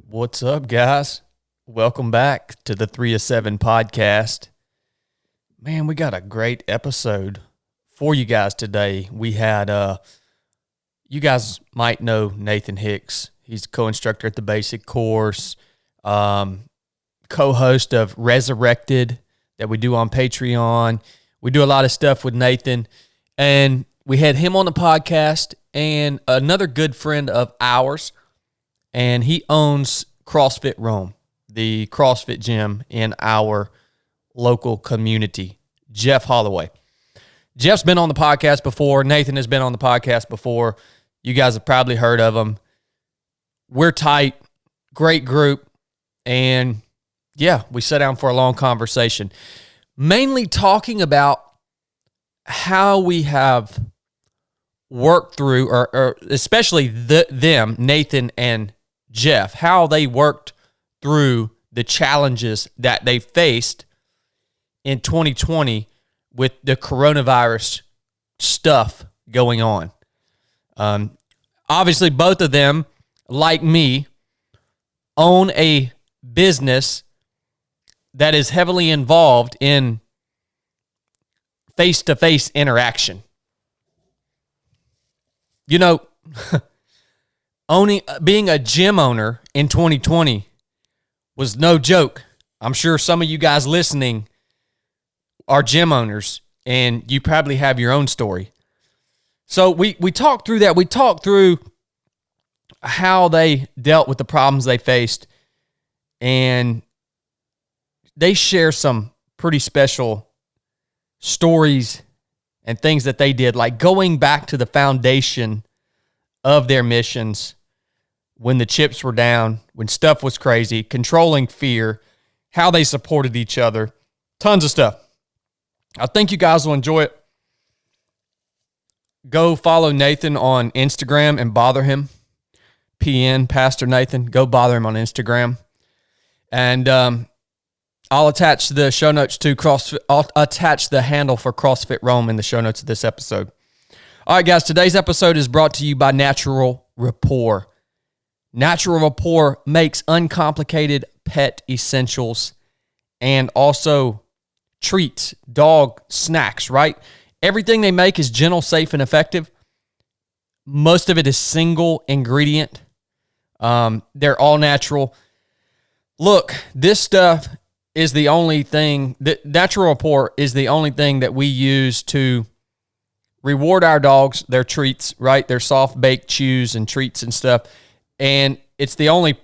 What's up, guys? Welcome back to the 3 to 7 podcast. Man, we got a great episode for you guys today. We had, you guys might know Nathan Hicks. He's co-instructor at the basic course, co-host of Resurrected that we do on Patreon. We do a lot of stuff with Nathan, and we had him on the podcast and another good friend of ours, and he owns CrossFit Rome, the CrossFit gym in our local community, Jeff Holloway. Jeff's been on the podcast before. Nathan has been on the podcast before. You guys have probably heard of him. We're tight, great group, and yeah, we sat down for a long conversation, mainly talking about how we have worked through, or especially them, Nathan and Jeff, how they worked through the challenges that they faced in 2020 with the coronavirus stuff going on. Obviously, both of them, like me, own a business that is heavily involved in face-to-face interaction. You know, being a gym owner in 2020 was no joke. I'm sure some of you guys listening are gym owners, and you probably have your own story. So we talked through that. We talked through how they dealt with the problems they faced, and they share some pretty special stories and things that they did, like going back to the foundation of their missions when the chips were down, when stuff was crazy, controlling fear, how they supported each other, tons of stuff. I think you guys will enjoy it. Go follow Nathan on Instagram and bother him. PN, Pastor Nathan. Go bother him on Instagram. And I'll attach the show notes to CrossFit. I'll attach the handle for CrossFit Rome in the show notes of this episode. All right, guys, today's episode is brought to you by Natural Rapport. Natural Rapport makes uncomplicated pet essentials and also treats, dog snacks, right? Everything they make is gentle, safe, and effective. Most of it is single ingredient. They're all natural. Look, this stuff is the only thing, Natural Rapport is the only thing that we use to reward our dogs their treats, right? Their soft baked chews and treats and stuff. And it's the only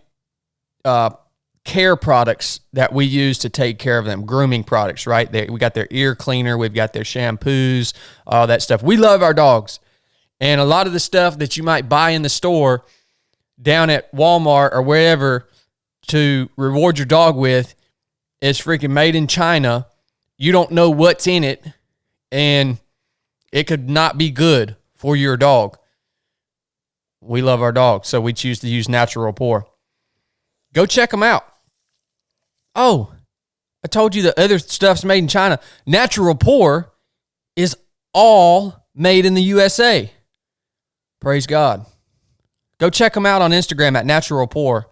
care products that we use to take care of them, grooming products, right? We got their ear cleaner, we've got their shampoos, all that stuff. We love our dogs. And a lot of the stuff that you might buy in the store down at Walmart or wherever to reward your dog with is freaking made in China. You don't know what's in it, and it could not be good for your dog. We love our dogs, so we choose to use Natural Rapport. Go check them out. Oh, I told you the other stuff's made in China. Natural Rapport is all made in the USA. Praise God. Go check them out on Instagram at Natural Rapport.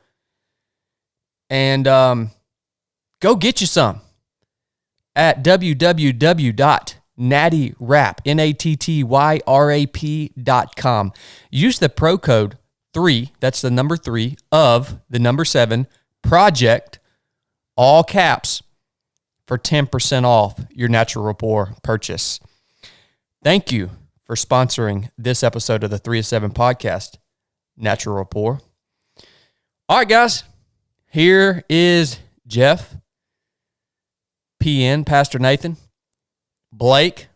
And go get you some at www.nattyRap.com. Use the pro code 3, that's the number 3 of the number 7, project, all caps, for 10% off your Natural Rapport purchase. Thank you for sponsoring this episode of the 3 to 7 podcast, Natural Rapport. All right, guys, here is Jeff, PN, Pastor Nathan. Blake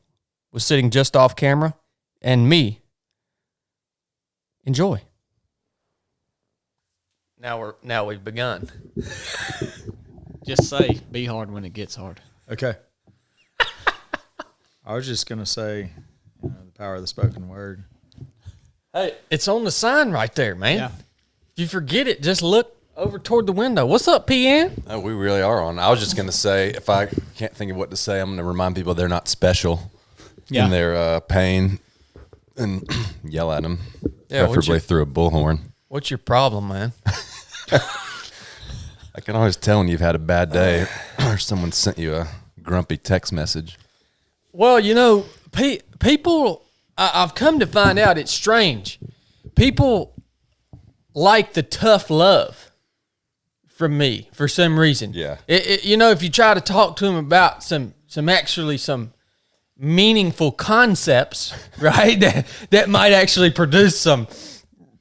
was sitting just off camera, and me. Enjoy. Now we've begun. Just say, be hard when it gets hard. Okay. I was just going to say, the power of the spoken word. Hey, it's on the sign right there, man. Yeah. If you forget it, just look over toward the window. What's up, PN? Oh, we really are on. I was just going to say, if I can't think of what to say, I'm going to remind people they're not special in their pain and yell at them, preferably through a bullhorn. What's your problem, man? I can always tell when you've had a bad day or someone sent you a grumpy text message. Well, you know, people, I've come to find out it's strange. People like the tough love from me for some reason. Yeah. You know, if you try to talk to them about some meaningful concepts, right, that might actually produce some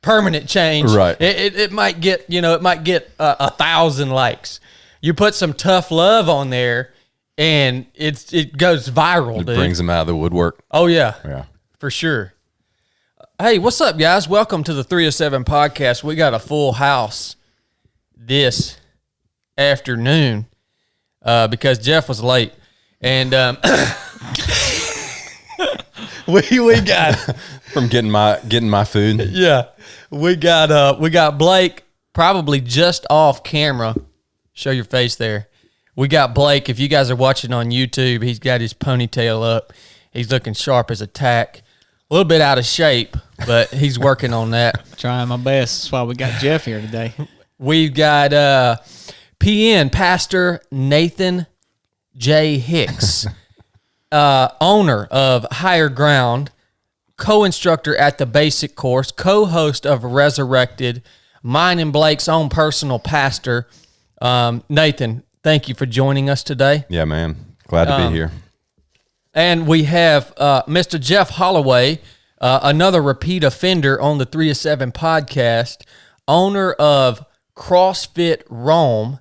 permanent change. Right. It might get, you know, 1,000 likes. You put some tough love on there and it goes viral, It dude. brings them out of the woodwork. Oh yeah. Yeah. For sure. Hey, what's up, guys? Welcome to the 307 podcast. We got a full house this afternoon because Jeff was late. And we got From getting my food. yeah. We got Blake probably just off camera. Show your face there. We got Blake. If you guys are watching on YouTube, he's got his ponytail up. He's looking sharp as a tack. A little bit out of shape, but he's working on that. Trying my best. That's why we got Jeff here today. We've got PN, Pastor Nathan J. Hicks, owner of Higher Ground, co-instructor at the basic course, co-host of Resurrected, mine and Blake's own personal pastor. Nathan, thank you for joining us today. Yeah, man. Glad to be here. And we have Mr. Jeff Holloway, another repeat offender on the 307 podcast, owner of CrossFit Rome.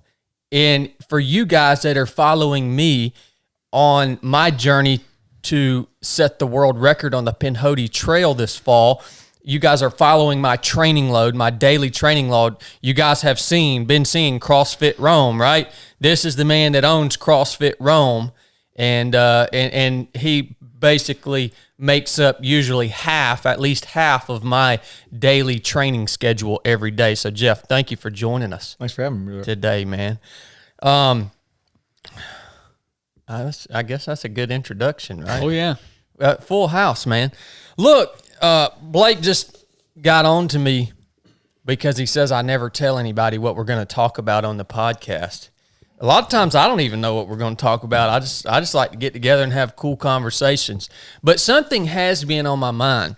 And for you guys that are following me on my journey to set the world record on the Pinhoti Trail this fall, you guys are following my training load, my daily training load. You guys have been seeing CrossFit Rome, right? This is the man that owns CrossFit Rome. And he basically makes up usually at least half of my daily training schedule every day. So Jeff, thank you for joining us. Thanks for having me Today, man. I guess that's a good introduction, right? Oh, yeah. Full house, man. Look, Blake just got on to me because he says I never tell anybody what we're going to talk about on the podcast. A lot of times I don't even know what we're going to talk about. I just like to get together and have cool conversations. But something has been on my mind.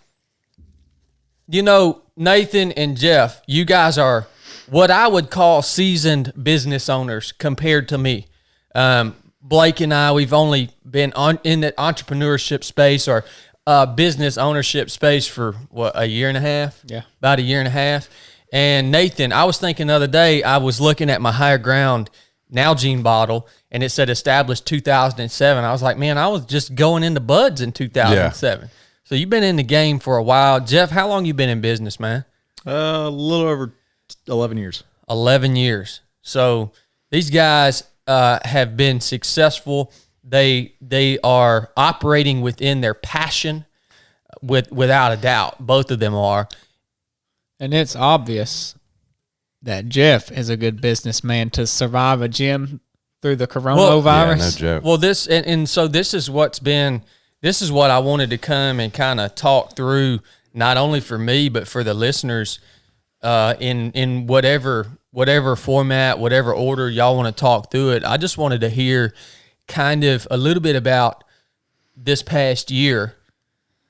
You know, Nathan and Jeff, you guys are what I would call seasoned business owners compared to me. Blake and I, we've only been in that entrepreneurship space or business ownership space for, a year and a half? Yeah. About a year and a half. And Nathan, I was thinking the other day, I was looking at my Higher Ground Nalgene bottle, and it said established 2007. I was like, man, I was just going into buds in 2007. Yeah. So you've been in the game for a while. Jeff, how long you been in business, man? A little over 11 years. 11 years. So these guys have been successful. They are operating within their passion, without a doubt. Both of them are. And it's obvious that Jeff is a good businessman to survive a gym through the coronavirus. Yeah, no joke. Well, so this is what I wanted to come and kind of talk through, not only for me, but for the listeners, in whatever format, whatever order y'all want to talk through it. I just wanted to hear kind of a little bit about this past year.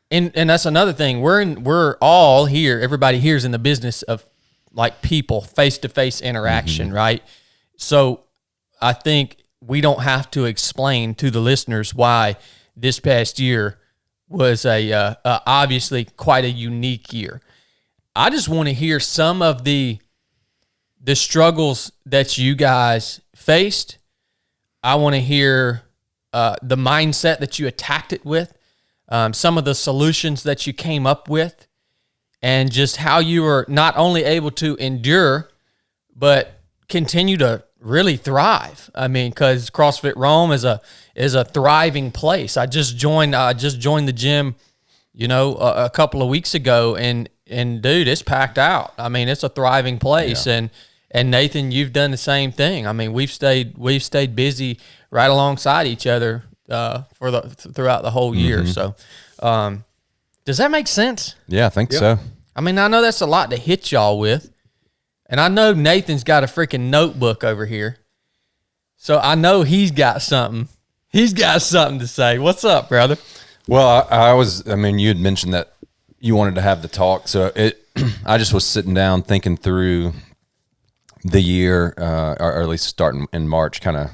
And that's another thing. We're all here, everybody here is in the business of like people, face-to-face interaction, right? So I think we don't have to explain to the listeners why this past year was obviously quite a unique year. I just want to hear some of the struggles that you guys faced. I want to hear the mindset that you attacked it with, some of the solutions that you came up with, and just how you were not only able to endure, but continue to really thrive. I mean, because CrossFit Rome is a thriving place. I just joined the gym, a couple of weeks ago, and dude, it's packed out. I mean, it's a thriving place, yeah. And Nathan, you've done the same thing. I mean, we've stayed busy right alongside each other throughout the whole year. So, does that make sense? Yeah, I think so. I mean, I know that's a lot to hit y'all with. And I know Nathan's got a freaking notebook over here. So I know he's got something. He's got something to say. What's up, brother? Well, I mean, you had mentioned that you wanted to have the talk. So I just was sitting down thinking through the year, or at least starting in March, kind of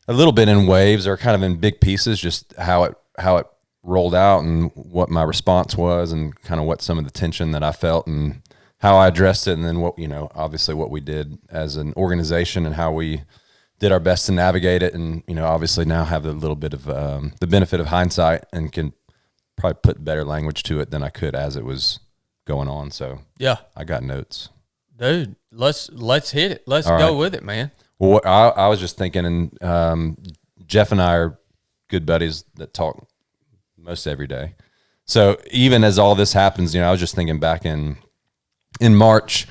a little bit in waves or kind of in big pieces, just how it rolled out and what my response was and kind of what some of the tension that I felt and how I addressed it. And then what, obviously what we did as an organization and how we did our best to navigate it. And, obviously now have a little bit of the benefit of hindsight and can probably put better language to it than I could as it was going on. So yeah, I got notes. Dude, let's hit it. Let's go with it, man. Well, I was just thinking, and Jeff and I are good buddies that talk most every day. So even as all this happens, I was just thinking back in March,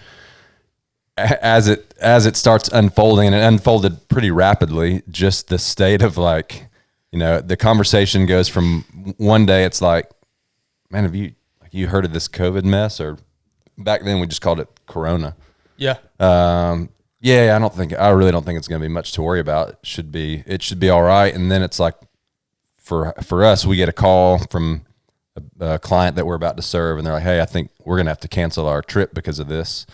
as it starts unfolding, and it unfolded pretty rapidly, just the state of the conversation goes from one day it's like, man, have you heard of this COVID mess? Or back then we just called it Corona. Yeah. Yeah, I really don't think it's going to be much to worry about. It should be all right. And then it's like, for us, we get a call from a client that we're about to serve, and they're like, hey, I think we're going to have to cancel our trip because of this.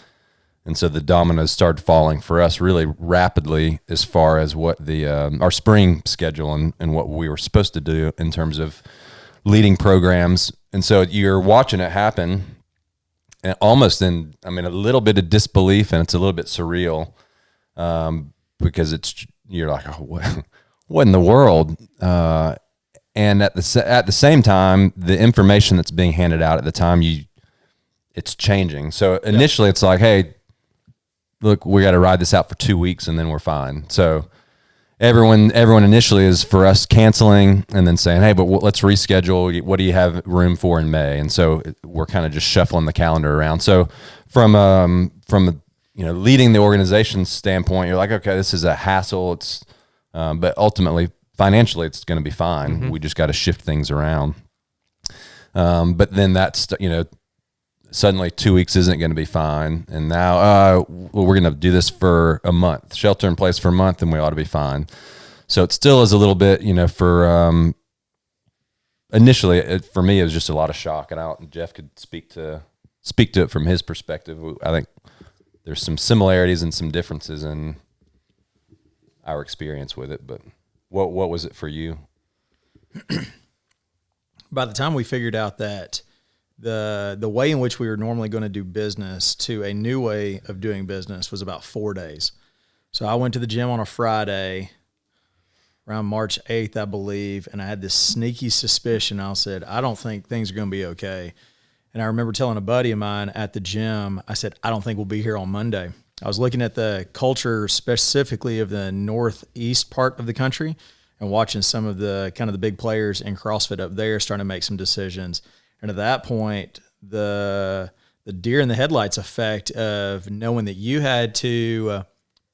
And so the dominoes started falling for us really rapidly as far as what our spring schedule and what we were supposed to do in terms of leading programs. And so you're watching it happen, and almost a little bit of disbelief, and it's a little bit surreal, because you're like, oh, what in the world? And at the same time, the information that's being handed out at the time, it's changing. So initially it's like, hey, look, we got to ride this out for 2 weeks and then we're fine. So everyone initially is for us canceling and then saying, hey, but let's reschedule. What do you have room for in May? And so we're kind of just shuffling the calendar around. So from leading the organization standpoint, you're like, okay, this is a hassle. It's but ultimately financially it's going to be fine. Mm-hmm. We just got to shift things around. But then that's suddenly 2 weeks isn't going to be fine. And now, we're going to do this for a month, shelter in place for a month, and we ought to be fine. So it still is a little bit, initially for me, it was just a lot of shock, and Jeff could speak to it from his perspective. I think there's some similarities and some differences in our experience with it, but what was it for you? By the time we figured out that the way in which we were normally going to do business to a new way of doing business was about 4 days. So I went to the gym on a Friday around March 8th, I believe, and I had this sneaky suspicion. I said, I don't think things are going to be okay. And I remember telling a buddy of mine at the gym, I said, I don't think we'll be here on Monday. I was looking at the culture specifically of the northeast part of the country and watching some of the kind of the big players in CrossFit up there starting to make some decisions. And at that point, the deer in the headlights effect of knowing that you had to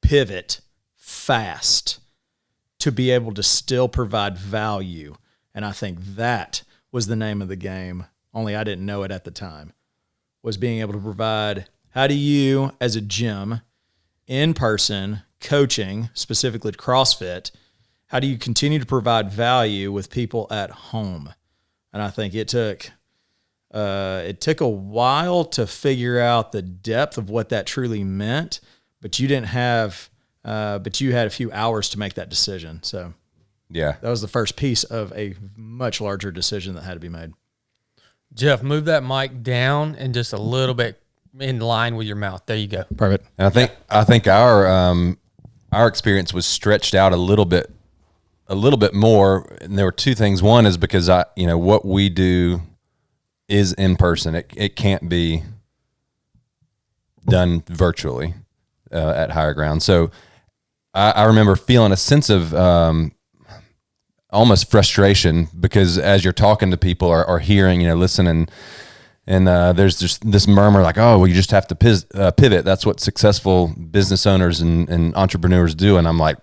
pivot fast to be able to still provide value. And I think that was the name of the game, only I didn't know it at the time, was being able to provide, how do you, as a gym, in person, coaching, specifically to CrossFit, how do you continue to provide value with people at home? And I think it took a while to figure out the depth of what that truly meant, but you had a few hours to make that decision. So yeah, that was the first piece of a much larger decision that had to be made. Jeff, move that mic down and just a little bit in line with your mouth. There you go. Perfect. And I think our experience was stretched out a little bit more. And there were two things. One is because what we do is in person. It can't be done virtually at Higher Ground. So I remember feeling a sense of almost frustration because as you're talking to people or hearing, listening, and there's just this murmur like, oh, well, you just have to pivot. That's what successful business owners and entrepreneurs do. And I'm like,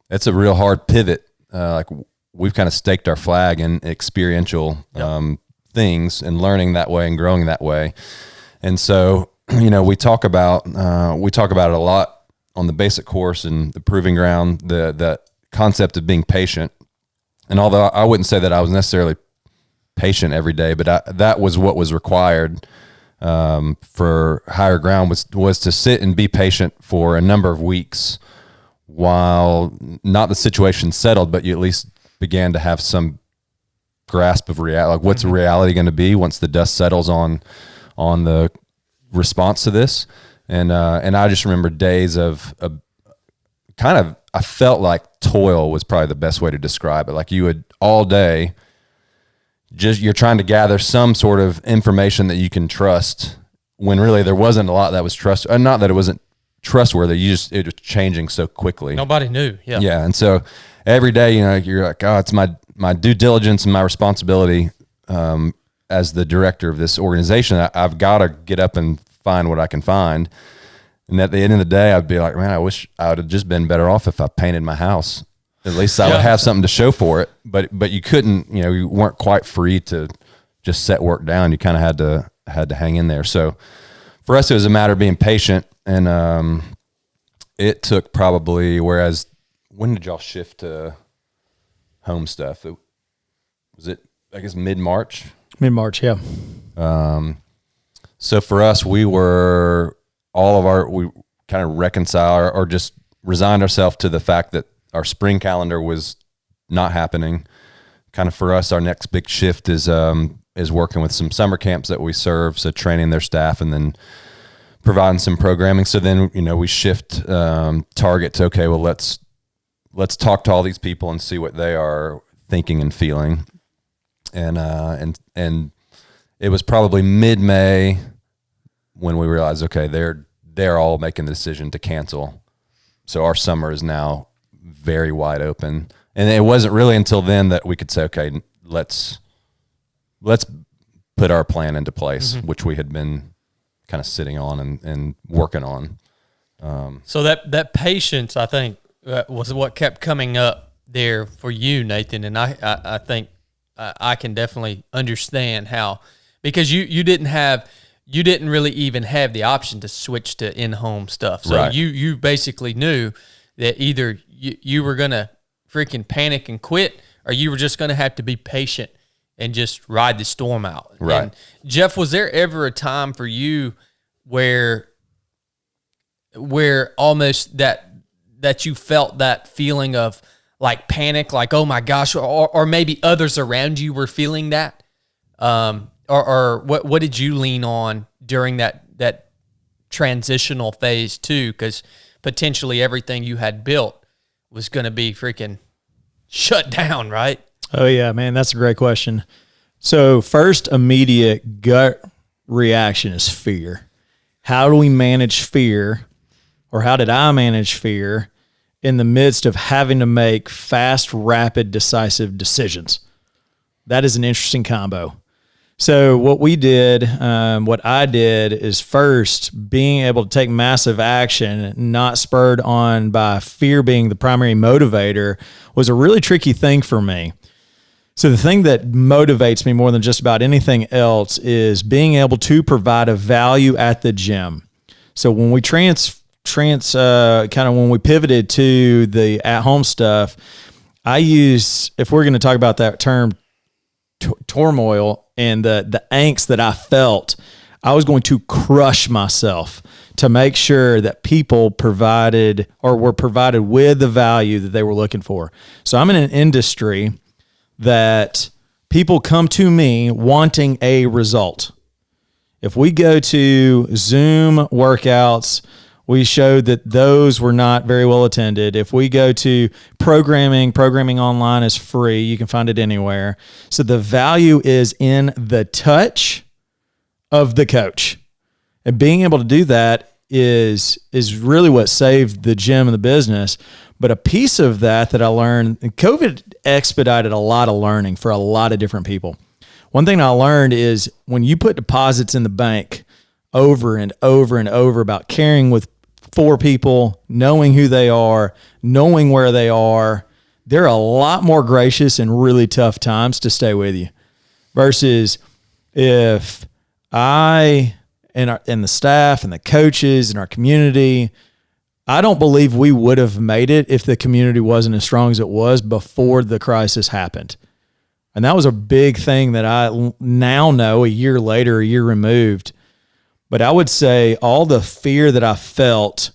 it's a real hard pivot. Like we've kind of staked our flag in experiential things and learning that way and growing that way. And so we talk about it a lot on the basic course and the proving ground, the concept of being patient. And although I wouldn't say that I was necessarily patient every day, but that was what was required for higher ground was to sit and be patient for a number of weeks while not the situation settled, but you at least began to have some grasp of reality. Like, what's reality going to be once the dust settles on the response to this? And I just remember days of I felt like toil was probably the best way to describe it. Like, you would all day, you're trying to gather some sort of information that you can trust when really there wasn't a lot that was not that it wasn't trustworthy. It was changing so quickly. Nobody knew. Yeah. Yeah. And so every day, you're like, oh, it's my due diligence and my responsibility as the director of this organization. I've got to get up and find what I can find. And at the end of the day, I'd be like, man, I wish I would have just been better off if I painted my house. At least I would have something to show for it. But you couldn't, you weren't quite free to just set work down. You kind of had to hang in there. So for us, it was a matter of being patient. And it took probably, when did y'all shift to home stuff? Was it, I guess, mid-March? Mid-March, yeah. So for us, we kind of reconcile or just resigned ourselves to the fact that our spring calendar was not happening. Kind of for us, our next big shift is working with some summer camps that we serve, so training their staff and then providing some programming. So then, we shift target to, okay, well, let's talk to all these people and see what they are thinking and feeling. And it was probably mid-May when we realized, okay, they're all making the decision to cancel. So our summer is now very wide open. And it wasn't really until then that we could say, okay, let's put our plan into place, which we had been kind of sitting on and working on. So that patience, I think, was what kept coming up there for you, Nathan. And I think I can definitely understand how, because you didn't really even have the option to switch to in-home stuff. So right. you basically knew that either you were going to freaking panic and quit, or you were just going to have to be patient and just ride the storm out. Right. And Jeff, was there ever a time for you where almost that you felt that feeling of like panic, like, oh my gosh, or maybe others around you were feeling that? Or what did you lean on during that transitional phase too? Because potentially everything you had built was going to be freaking shut down, right? Oh yeah, man, that's a great question. So first immediate gut reaction is fear. How do we manage fear, or how did I manage fear in the midst of having to make fast, rapid, decisive decisions? That is an interesting combo. So what I did is first being able to take massive action, not spurred on by fear being the primary motivator, was a really tricky thing for me. So the thing that motivates me more than just about anything else is being able to provide a value at the gym. So when we when we pivoted to the at-home stuff, if we're going to talk about that term, turmoil and the angst that I felt, I was going to crush myself to make sure that people were provided with the value that they were looking for. So I'm in an industry that people come to me wanting a result. If we go to Zoom workouts, we showed that those were not very well attended. If we go to programming online is free. You can find it anywhere. So the value is in the touch of the coach. And being able to do that is really what saved the gym and the business. But a piece of that I learned, COVID expedited a lot of learning for a lot of different people. One thing I learned is when you put deposits in the bank over and over and over about caring for people, knowing who they are, knowing where they are, they're a lot more gracious in really tough times to stay with you. Versus if and and the staff and the coaches and our community. I don't believe we would have made it if the community wasn't as strong as it was before the crisis happened. And that was a big thing that I now know a year later, a year removed. But I would say all the fear that I felt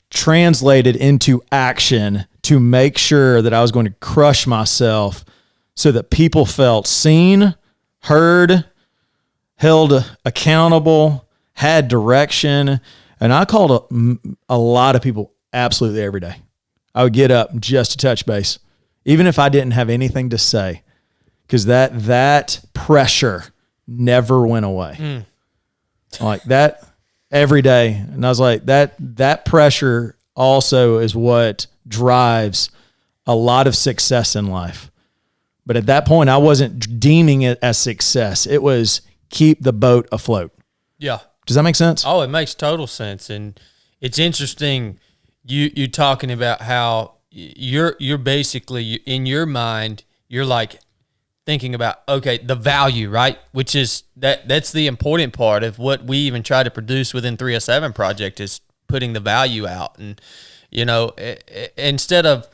translated into action to make sure that I was going to crush myself so that people felt seen, heard, held accountable, had direction. And I called a lot of people absolutely every day. I would get up just to touch base, even if I didn't have anything to say, because that pressure never went away. Like that every day. And I was like, that pressure also is what drives a lot of success in life. But at that point, I wasn't deeming it as success. It was keep the boat afloat. Yeah. Does that make sense? Oh, it makes total sense. And it's interesting you talking about how you're basically in your mind, you're like thinking about, okay, the value, right? Which is that's the important part of what we even try to produce within 307 Project is putting the value out. And, instead of,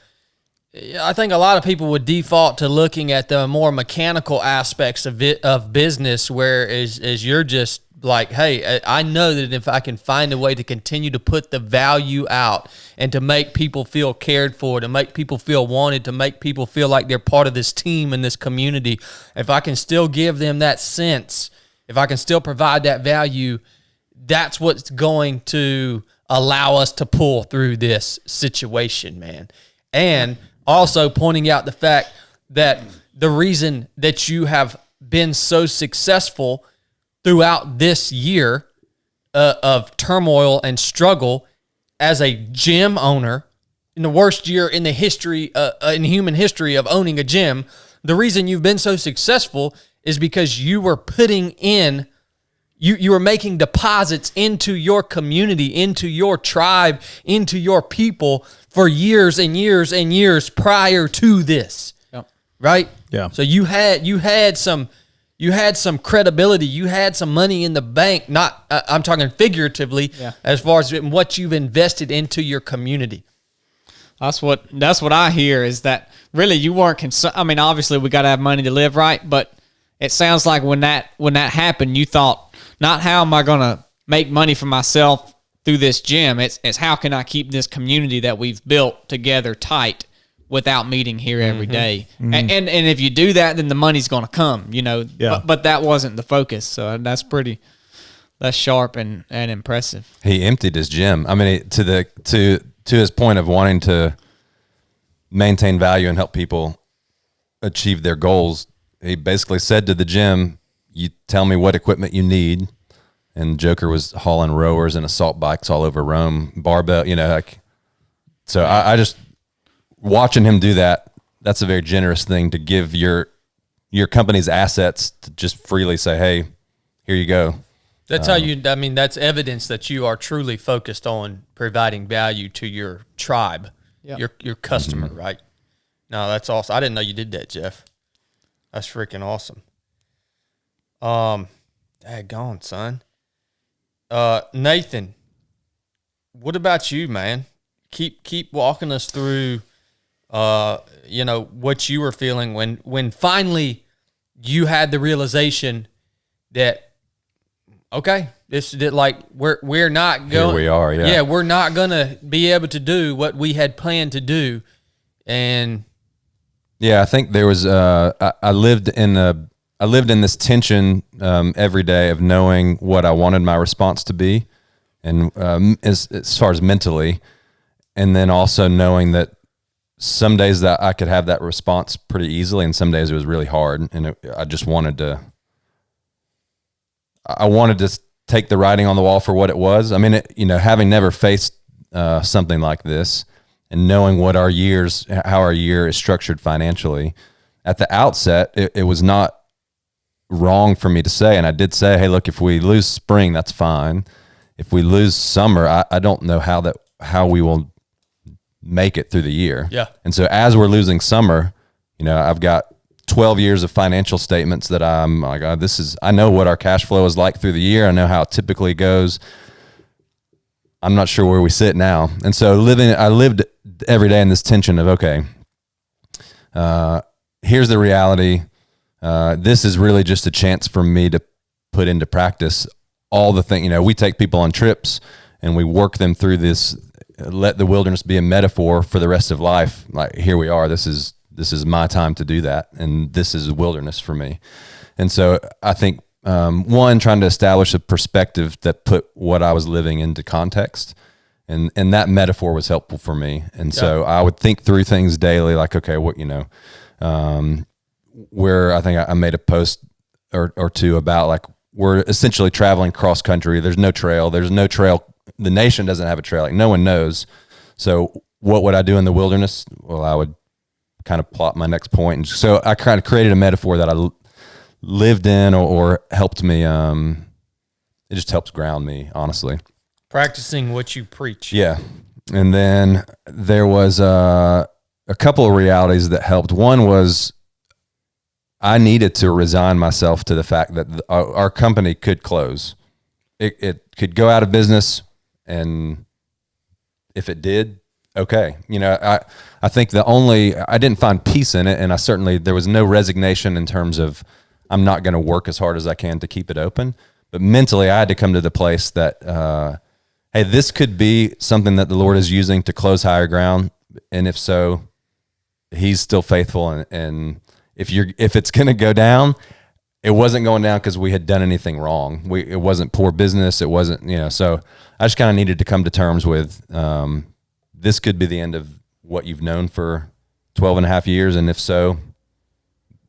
I think a lot of people would default to looking at the more mechanical aspects of business, whereas you're just like, hey, I know that if I can find a way to continue to put the value out and to make people feel cared for, to make people feel wanted, to make people feel like they're part of this team and this community, if I can still give them that sense, if I can still provide that value, that's what's going to allow us to pull through this situation, man. And also pointing out the fact that the reason that you have been so successful throughout this year of turmoil and struggle as a gym owner, in the worst year in the history, in human history of owning a gym, the reason you've been so successful is because you were putting in, you were making deposits into your community, into your tribe, into your people for years and years and years prior to this. Yep. Right? Yeah. So you had some credibility, you had some money in the bank, not I'm talking figuratively, as far as what you've invested into your community. That's what I hear is that really you weren't concerned. I mean, obviously we got to have money to live, right? But it sounds like when that happened, you thought, not how am I going to make money for myself through this gym? It's how can I keep this community that we've built together tight without meeting here every day. And if you do that, then the money's going to come, Yeah. But that wasn't the focus. So that's sharp and impressive. He emptied his gym. I mean, to his point of wanting to maintain value and help people achieve their goals, he basically said to the gym, you tell me what equipment you need. And Joker was hauling rowers and assault bikes all over Rome, barbell, so I just, watching him do that, that's a very generous thing to give your company's assets to just freely say, hey, here you go. That's that's evidence that you are truly focused on providing value to your tribe, your customer, right? No, that's awesome. I didn't know you did that, Jeff. That's freaking awesome. Daggone, son. Nathan, what about you, man? Keep walking us through what you were feeling when finally you had the realization that, okay, we're not going. Here we are, yeah. Yeah, we're not going to be able to do what we had planned to do. And yeah, I think there was I lived in this tension every day of knowing what I wanted my response to be, and as far as mentally, and then also knowing that some days that I could have that response pretty easily, and some days it was really hard, and I just wanted to take the writing on the wall for what it was. I mean, having never faced something like this, and knowing how our year is structured financially, at the outset, it was not wrong for me to say, and I did say, hey, look, if we lose spring, that's fine. If we lose summer, I don't know how we will make it through the year. Yeah. And so as we're losing summer, I've got 12 years of financial statements that I'm like, I know what our cash flow is like through the year. I know how it typically goes. I'm not sure where we sit now. And so I lived every day in this tension of, okay, here's the reality. This is really just a chance for me to put into practice all the things. We take people on trips and we work them through this, let the wilderness be a metaphor for the rest of life. Like, here we are, this is my time to do that. And this is wilderness for me. And so I think, one, trying to establish a perspective that put what I was living into context, and that metaphor was helpful for me. And so I would think through things daily, like, okay, what, where I think I made a post or two about, like, we're essentially traveling cross country. There's no trail. The nation doesn't have a trail. Like, no one knows. So what would I do in the wilderness? Well, I would kind of plot my next point. And so I kind of created a metaphor that I lived in or helped me. It just helps ground me, honestly. Practicing what you preach. Yeah. And then there was a couple of realities that helped. One was I needed to resign myself to the fact that our company could close. It could go out of business, and if it did, okay. I think I didn't find peace in it, and there was no resignation in terms of I'm not going to work as hard as I can to keep it open. But mentally, I had to come to the place that, hey, this could be something that the Lord is using to close higher ground. And if so, He's still faithful. And if it's going to go down, it wasn't going down because we had done anything wrong. It wasn't poor business. It wasn't, so I just kind of needed to come to terms with, this could be the end of what you've known for 12 and a half years. And if so,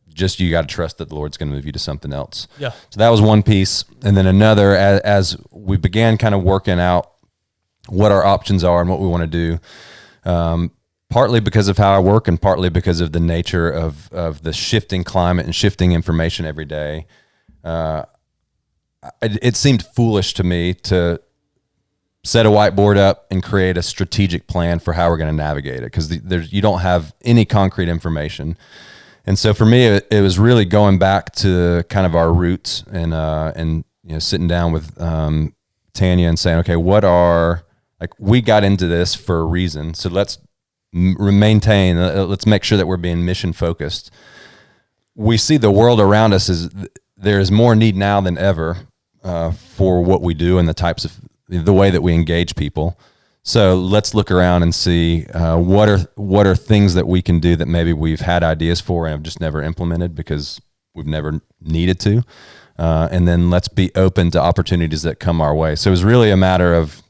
just you got to trust that the Lord's going to move you to something else. Yeah. So that was one piece. And then another, as we began kind of working out what our options are and what we want to do, partly because of how I work and partly because of the nature of the shifting climate and shifting information every day, it seemed foolish to me to set a whiteboard up and create a strategic plan for how we're going to navigate it, because you don't have any concrete information. And so for me, it was really going back to kind of our roots and sitting down with Tanya and saying, okay, we got into this for a reason, so let's maintain, let's make sure that we're being mission focused. We see the world around us there is more need now than ever for what we do and the way that we engage people. So let's look around and see what are things that we can do that maybe we've had ideas for and have just never implemented because we've never needed to. And then let's be open to opportunities that come our way. So it was really a matter of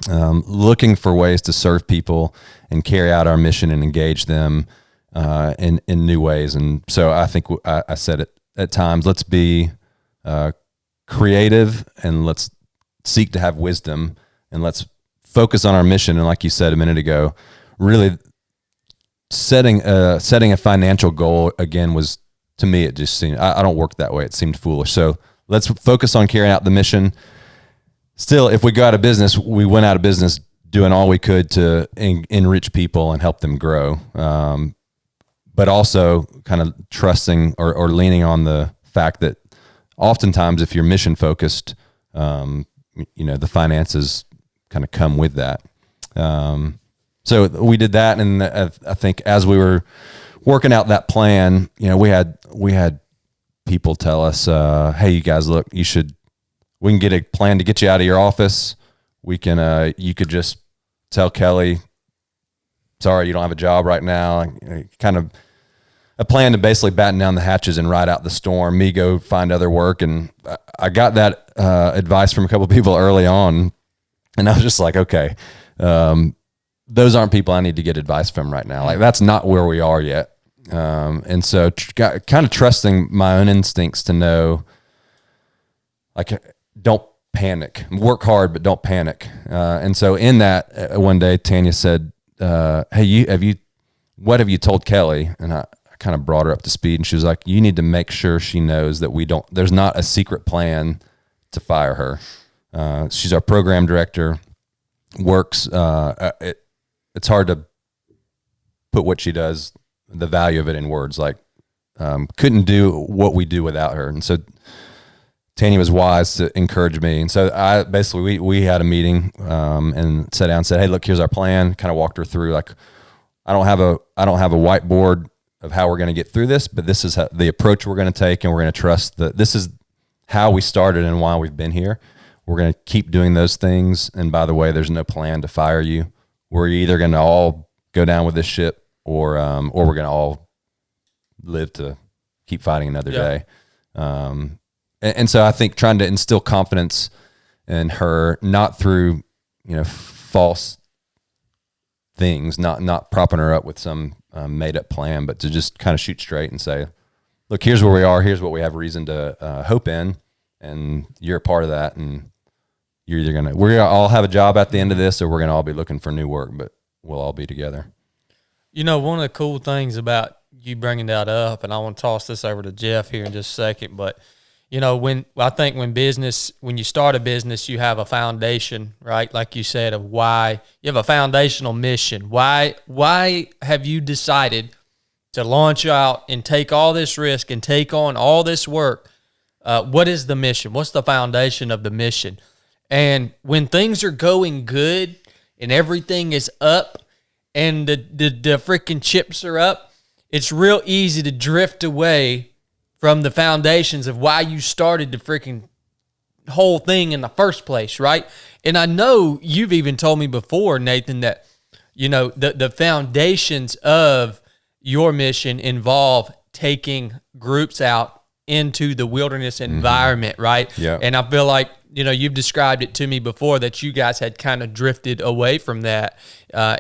looking for ways to serve people and carry out our mission and engage them in new ways. And so I think I said it at times, let's be creative and let's seek to have wisdom, and let's focus on our mission. And like you said a minute ago, really setting a financial goal again was, to me, it just seemed, I don't work that way. It seemed foolish. So let's focus on carrying out the mission. Still, if we go out of business, we went out of business doing all we could to enrich people and help them grow. But also kind of trusting or leaning on the fact that oftentimes if you're mission focused, the finances kind of come with that. So we did that. And I think as we were working out that plan, we had people tell us, hey, you guys, look, we can get a plan to get you out of your office. We can, you could just tell Kelly, sorry, you don't have a job right now. Kind of a plan to basically batten down the hatches and ride out the storm, me go find other work. And I got that advice from a couple of people early on. And I was just like, okay, those aren't people I need to get advice from right now. Like, that's not where we are yet. And so kind of trusting my own instincts to know, like, don't panic, work hard, but don't panic. And so in that, one day Tanya said, hey, what have you told Kelly? And I kind of brought her up to speed, and she was like, you need to make sure she knows that there's not a secret plan to fire her. She's our program director, works, it's hard to put what she does, the value of it in words. Like, couldn't do what we do without her. And so Tanya was wise to encourage me. And so I basically, we had a meeting, and sat down and said, hey, look, here's our plan. Kind of walked her through, like, I don't have a whiteboard of how we're going to get through this, but this is the approach we're going to take. And we're going to trust that this is how we started and why we've been here. We're going to keep doing those things. And by the way, there's no plan to fire you. We're either going to all go down with this ship or we're going to all live to keep fighting another day. And so I think trying to instill confidence in her, not through, false things, not propping her up with some made up plan, but to just kind of shoot straight and say, look, here's where we are. Here's what we have reason to hope in. And you're a part of that. And you're either we're going to all have a job at the end of this, or we're going to all be looking for new work, but we'll all be together. One of the cool things about you bringing that up, and I want to toss this over to Jeff here in just a second, but when you start a business, you have a foundation, right? Like you said, of why you have a foundational mission. Why have you decided to launch out and take all this risk and take on all this work? What is the mission? What's the foundation of the mission? And when things are going good and everything is up and the freaking chips are up, it's real easy to drift away from the foundations of why you started the freaking whole thing in the first place, right? And I know you've even told me before, Nathan, that, the foundations of your mission involve taking groups out into the wilderness environment, right? Yeah. And I feel like, you've described it to me before that you guys had kind of drifted away from that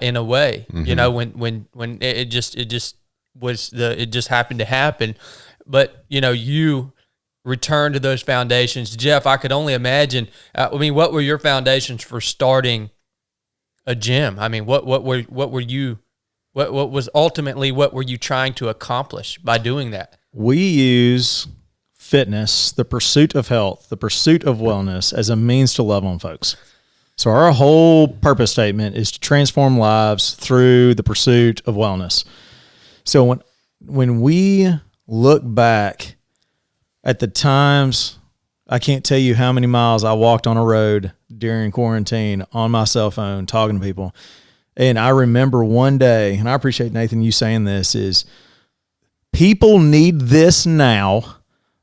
in a way, when it just happened to happen. But, you returned to those foundations. Jeff, I could only imagine, what were your foundations for starting a gym? I mean, what were you trying to accomplish by doing that? We use fitness, the pursuit of health, the pursuit of wellness as a means to love on folks. So our whole purpose statement is to transform lives through the pursuit of wellness. So when we look back at the times, I can't tell you how many miles I walked on a road during quarantine on my cell phone talking to people. And I remember one day, and I appreciate, Nathan, you saying this, is people need this now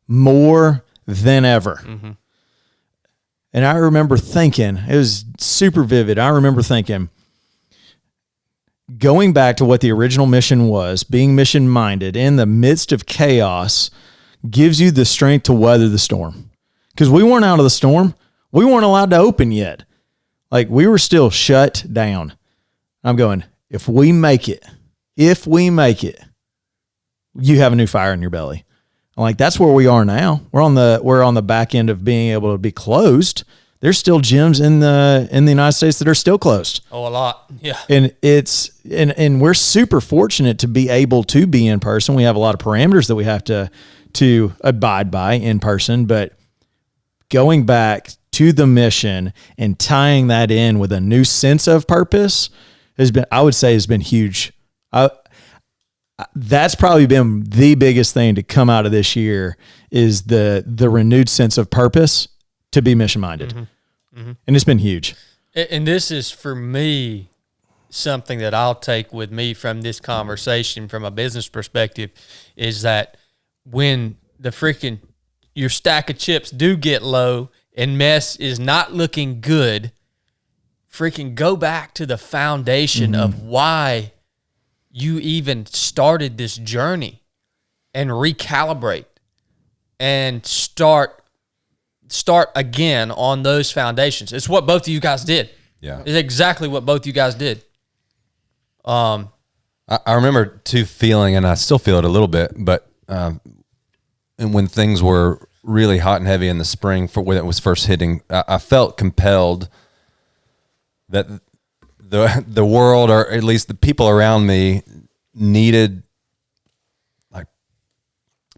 more than ever. Mm-hmm. And I remember thinking, it was super vivid. I remember thinking, going back to what the original mission was, being mission-minded in the midst of chaos gives you the strength to weather the storm. Because we weren't out of the storm. We weren't allowed to open yet. Like, we were still shut down. I'm going, if we make it, you have a new fire in your belly. I'm like, that's where we are now. We're on the back end of being able to be closed. There's still gyms in the United States that are still closed. Oh, a lot. Yeah. And and we're super fortunate to be able to be in person. We have a lot of parameters that we have to abide by in person, but going back to the mission and tying that in with a new sense of purpose has been huge. That's probably been the biggest thing to come out of this year is the renewed sense of purpose to be mission-minded. Mm-hmm. Mm-hmm. And it's been huge. And this is, for me, something that I'll take with me from this conversation from a business perspective is that when your stack of chips do get low and mess is not looking good, freaking go back to the foundation of why you even started this journey and recalibrate and start again on those foundations. It's what both of you guys did. Yeah. It's exactly what both you guys did. I remember too feeling, and I still feel it a little bit, but and when things were really hot and heavy in the spring when it was first hitting, I felt compelled that the world, or at least the people around me, needed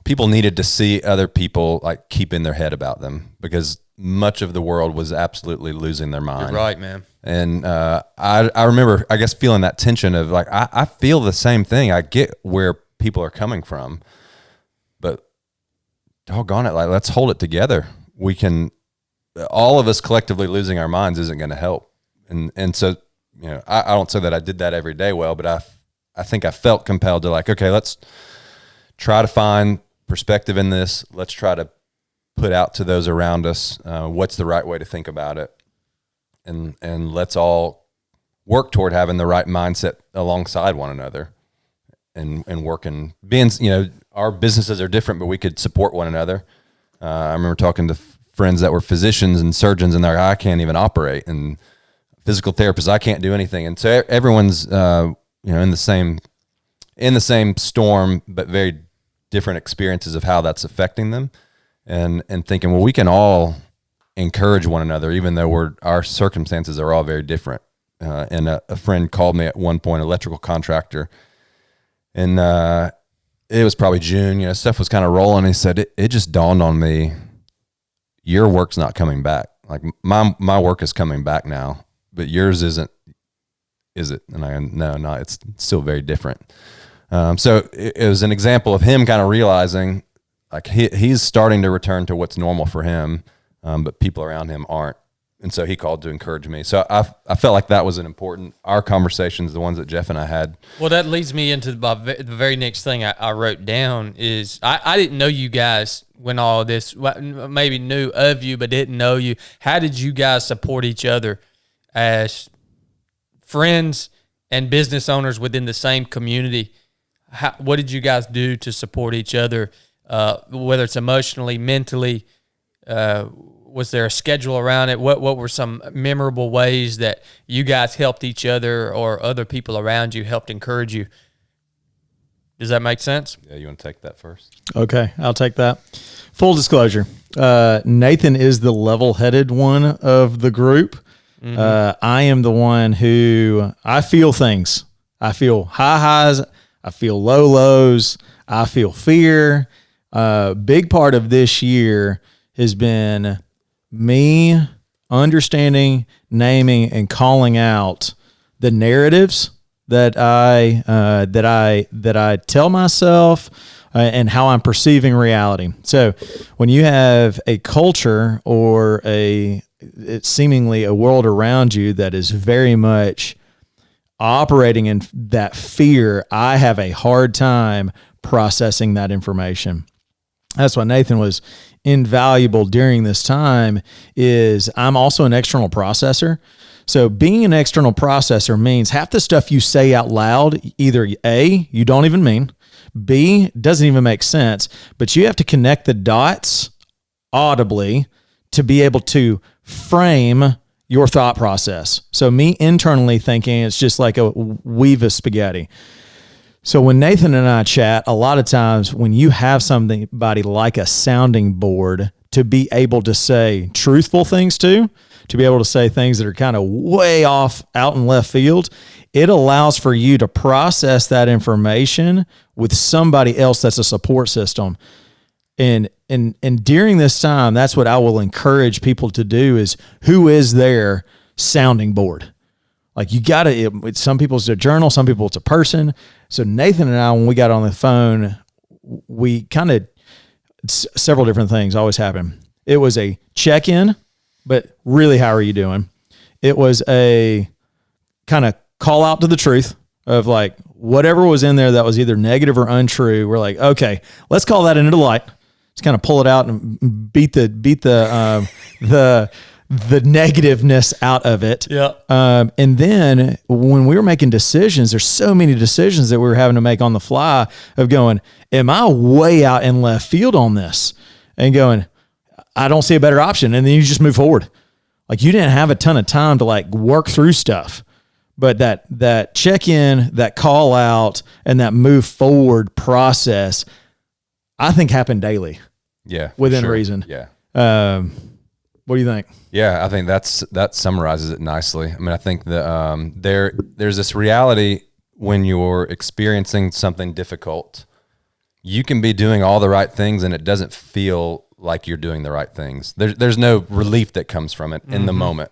to see other people like keeping their head about them, because much of the world was absolutely losing their mind. You're right, man. And I remember, I guess, feeling that tension of like, I feel the same thing. I get where people are coming from, but doggone it, like, let's hold it together. We can, all of us collectively losing our minds isn't going to help. And so, you know, I don't say that I did that every day well, but I think I felt compelled to, like, okay, let's try to find perspective in this. Let's try to put out to those around us what's the right way to think about it. And let's all work toward having the right mindset alongside one another and working. Being, you know, our businesses are different, but we could support one another. I remember talking to friends that were physicians and surgeons, and they're like, I can't even operate, and physical therapists, I can't do anything. And so everyone's, you know, in the same storm, but very different experiences of how that's affecting them, and thinking, well, we can all encourage one another, even though our circumstances are all very different. And a friend called me at one point, electrical contractor, and it was probably June, you know, stuff was kind of rolling. He said, it just dawned on me, your work's not coming back. Like my work is coming back now, but yours isn't, is it? And I go, no, it's still very different. So it was an example of him kind of realizing, like, he's starting to return to what's normal for him, but people around him aren't. And so he called to encourage me. So I felt like that was an important, our conversations, the ones that Jeff and I had. Well, that leads me into the very next thing I wrote down is I didn't know you guys when all this, maybe knew of you, but didn't know you. How did you guys support each other as friends and business owners within the same community? What did you guys do to support each other, whether it's emotionally, mentally? Was there a schedule around it? What were some memorable ways that you guys helped each other or other people around you helped encourage you? Does that make sense? Yeah, you want to take that first? Okay, I'll take that. Full disclosure, Nathan is the level-headed one of the group. Mm-hmm. I am the one who, I feel things. I feel high highs. I feel low lows. I feel fear. Big part of this year has been me understanding, naming, and calling out the narratives that I tell myself and how I'm perceiving reality. So when you have a culture or it's seemingly a world around you that is very much operating in that fear, I have a hard time processing that information. That's why Nathan was invaluable during this time. Is I'm also an external processor. So being an external processor means half the stuff you say out loud, either A, you don't even mean, B, doesn't even make sense, but you have to connect the dots audibly to be able to frame your thought process. So me internally thinking, it's just like a weave of spaghetti. So when Nathan and I chat, a lot of times when you have somebody like a sounding board to be able to say truthful things to be able to say things that are kind of way off out in left field, it allows for you to process that information with somebody else that's a support system. And during this time, that's what I will encourage people to do is who is their sounding board? Like you got to, some people it's a journal, some people it's a person. So Nathan and I, when we got on the phone, we kind of, several different things always happen. It was a check-in, but really, how are you doing? It was a kind of call out to the truth of like whatever was in there that was either negative or untrue. We're like, okay, let's call that into the light. Let's kind of pull it out and beat the negativeness out of it. Yeah. And then when we were making decisions, there's so many decisions that we were having to make on the fly of going, am I way out in left field on this? And going, I don't see a better option. And then you just move forward. Like you didn't have a ton of time to like work through stuff, but that check in, that call out, and that move forward process, I think happened daily. Yeah. Within reason. Yeah. What do you think? Yeah, I think that summarizes it nicely. I mean, I think that there's this reality when you're experiencing something difficult, you can be doing all the right things and it doesn't feel like you're doing the right things. There's no relief that comes from it in the moment.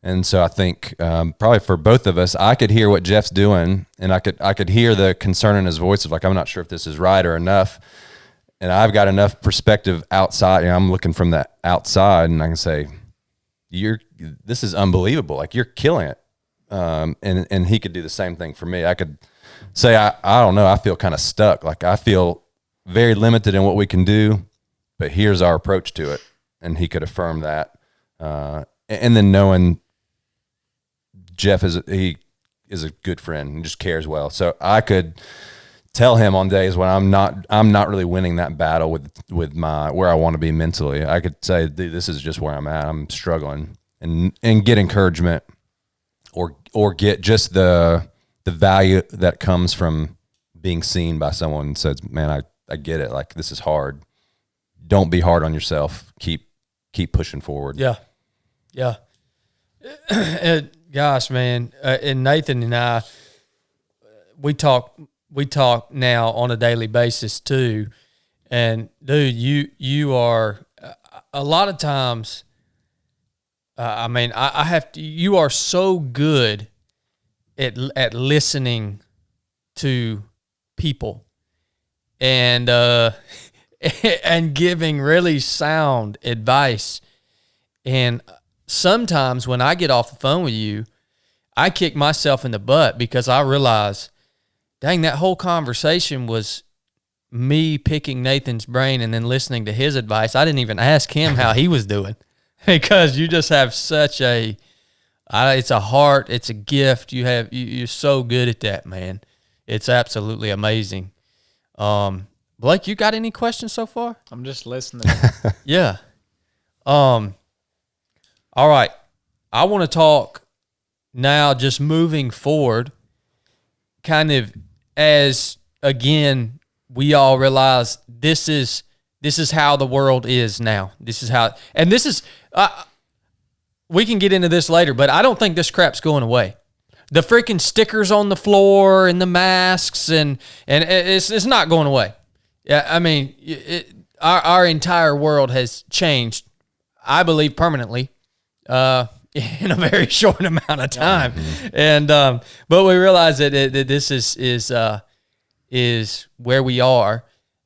And so I think probably for both of us, I could hear what Jeff's doing and I could hear the concern in his voice of like, I'm not sure if this is right or enough. and I've got enough perspective outside. I'm looking from the outside, and I can say, this is unbelievable. Like, you're killing it. And he could do the same thing for me. I could say, I don't know, I feel kind of stuck. Like, I feel very limited in what we can do, but here's our approach to it. And he could affirm that. And then knowing Jeff is a good friend and just cares well. So I could tell him on days when I'm not really winning that battle with my where I want to be mentally. I could say, dude, this is just where I'm at. I'm struggling, and get encouragement, or get just the value that comes from being seen by someone and says, man, I get it. Like, this is hard. Don't be hard on yourself. Keep pushing forward. Yeah. Yeah. Gosh, man. And Nathan and I, we talk now on a daily basis too. And dude, you are a lot of times, I have to, you are so good at listening to people and and giving really sound advice. And sometimes when I get off the phone with you, I kick myself in the butt because I realize, dang, that whole conversation was me picking Nathan's brain and then listening to his advice. I didn't even ask him how he was doing because you just have such it's a heart, it's a gift. You're so good at that, man. It's absolutely amazing. Blake, you got any questions so far? I'm just listening. Yeah. All right. I want to talk now, just moving forward, kind of as, again, we all realize this is how the world is now. This is how, and this is, we can get into this later, but I don't think this crap's going away. The freaking stickers on the floor and the masks and it's not going away. Yeah, I mean, our entire world has changed, I believe, permanently, in a very short amount of time. And but we realize that this is where we are.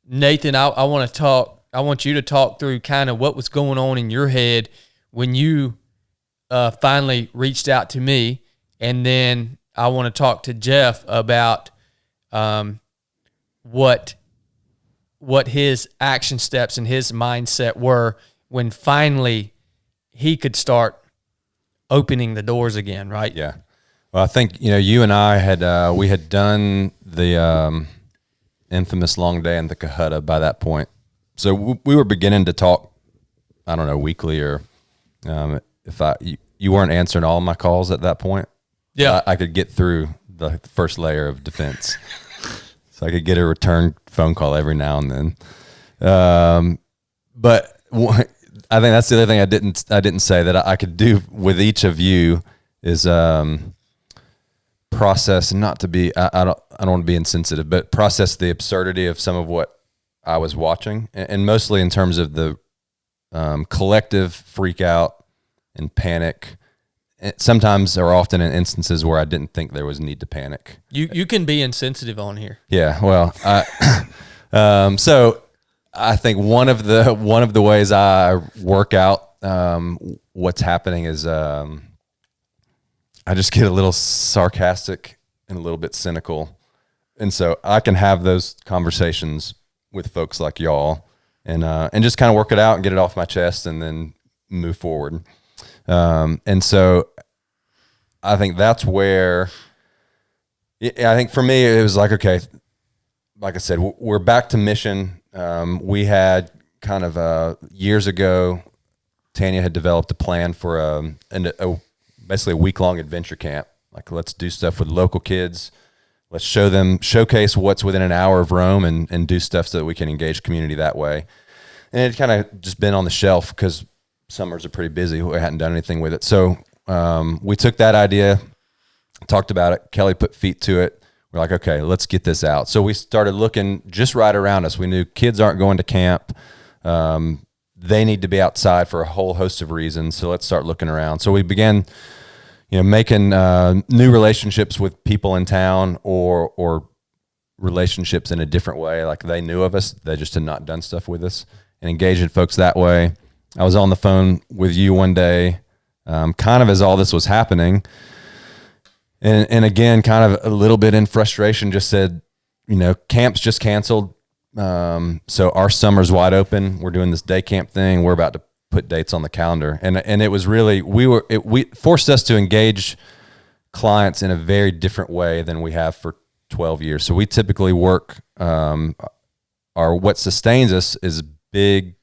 Nathan, I want you to talk through kind of what was going on in your head when you finally reached out to me, and then I want to talk to Jeff about what his action steps and his mindset were when finally he could start opening the doors again, right? Yeah. Well, I think, you and I had done the infamous long day in the Cahutta by that point. So we were beginning to talk, I don't know, weekly, or you weren't answering all my calls at that point. Yeah. I could get through the first layer of defense. So I could get a return phone call every now and then. But I think that's the other thing I didn't say that I could do with each of you is process, and not to be, I don't want to be insensitive, but process the absurdity of some of what I was watching, and mostly in terms of the collective freak out and panic. Sometimes or often in instances where I didn't think there was need to panic. You can be insensitive on here. Yeah, well, so I think one of the ways I work out what's happening is I just get a little sarcastic and a little bit cynical, and so I can have those conversations with folks like y'all, and just kind of work it out and get it off my chest, and then move forward. And so I think that's where, I think for me, it was like, okay, like I said, we're back to mission. We had kind of years ago, Tanya had developed a plan for basically a week-long adventure camp. Like, let's do stuff with local kids. Let's showcase what's within an hour of Rome, and do stuff so that we can engage community that way. And it kind of just been on the shelf because summers are pretty busy. We hadn't done anything with it. So we took that idea, talked about it. Kelly put feet to it. We're like, okay, let's get this out. So we started looking just right around us. We knew kids aren't going to camp. They need to be outside for a whole host of reasons. So let's start looking around. So we began, making new relationships with people in town, or relationships in a different way. Like they knew of us, they just had not done stuff with us, and engaging folks that way. I was on the phone with you one day, kind of as all this was happening. And again, kind of a little bit in frustration, just said, camp's just canceled. So our summer's wide open. We're doing this day camp thing. We're about to put dates on the calendar. And it was really, we forced us to engage clients in a very different way than we have for 12 years. So we typically work, what sustains us is big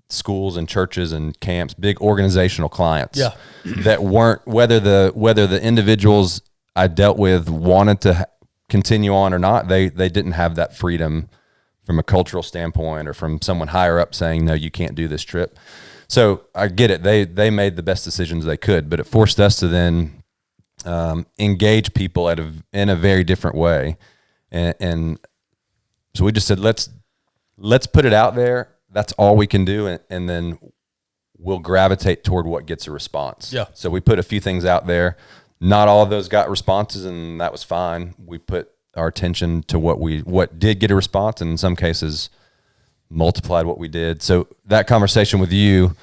schools and churches and camps, big organizational clients that weren't, whether the individuals I dealt with wanted to continue on or not, they didn't have that freedom from a cultural standpoint or from someone higher up saying, no, you can't do this trip. So I get it. They made the best decisions they could, but it forced us to then engage people in a very different way. And so we just said, let's put it out there. That's all we can do. And then we'll gravitate toward what gets a response. Yeah. So we put a few things out there. Not all of those got responses, and that was fine. We put our attention to what did get a response, and in some cases multiplied what we did. So that conversation with you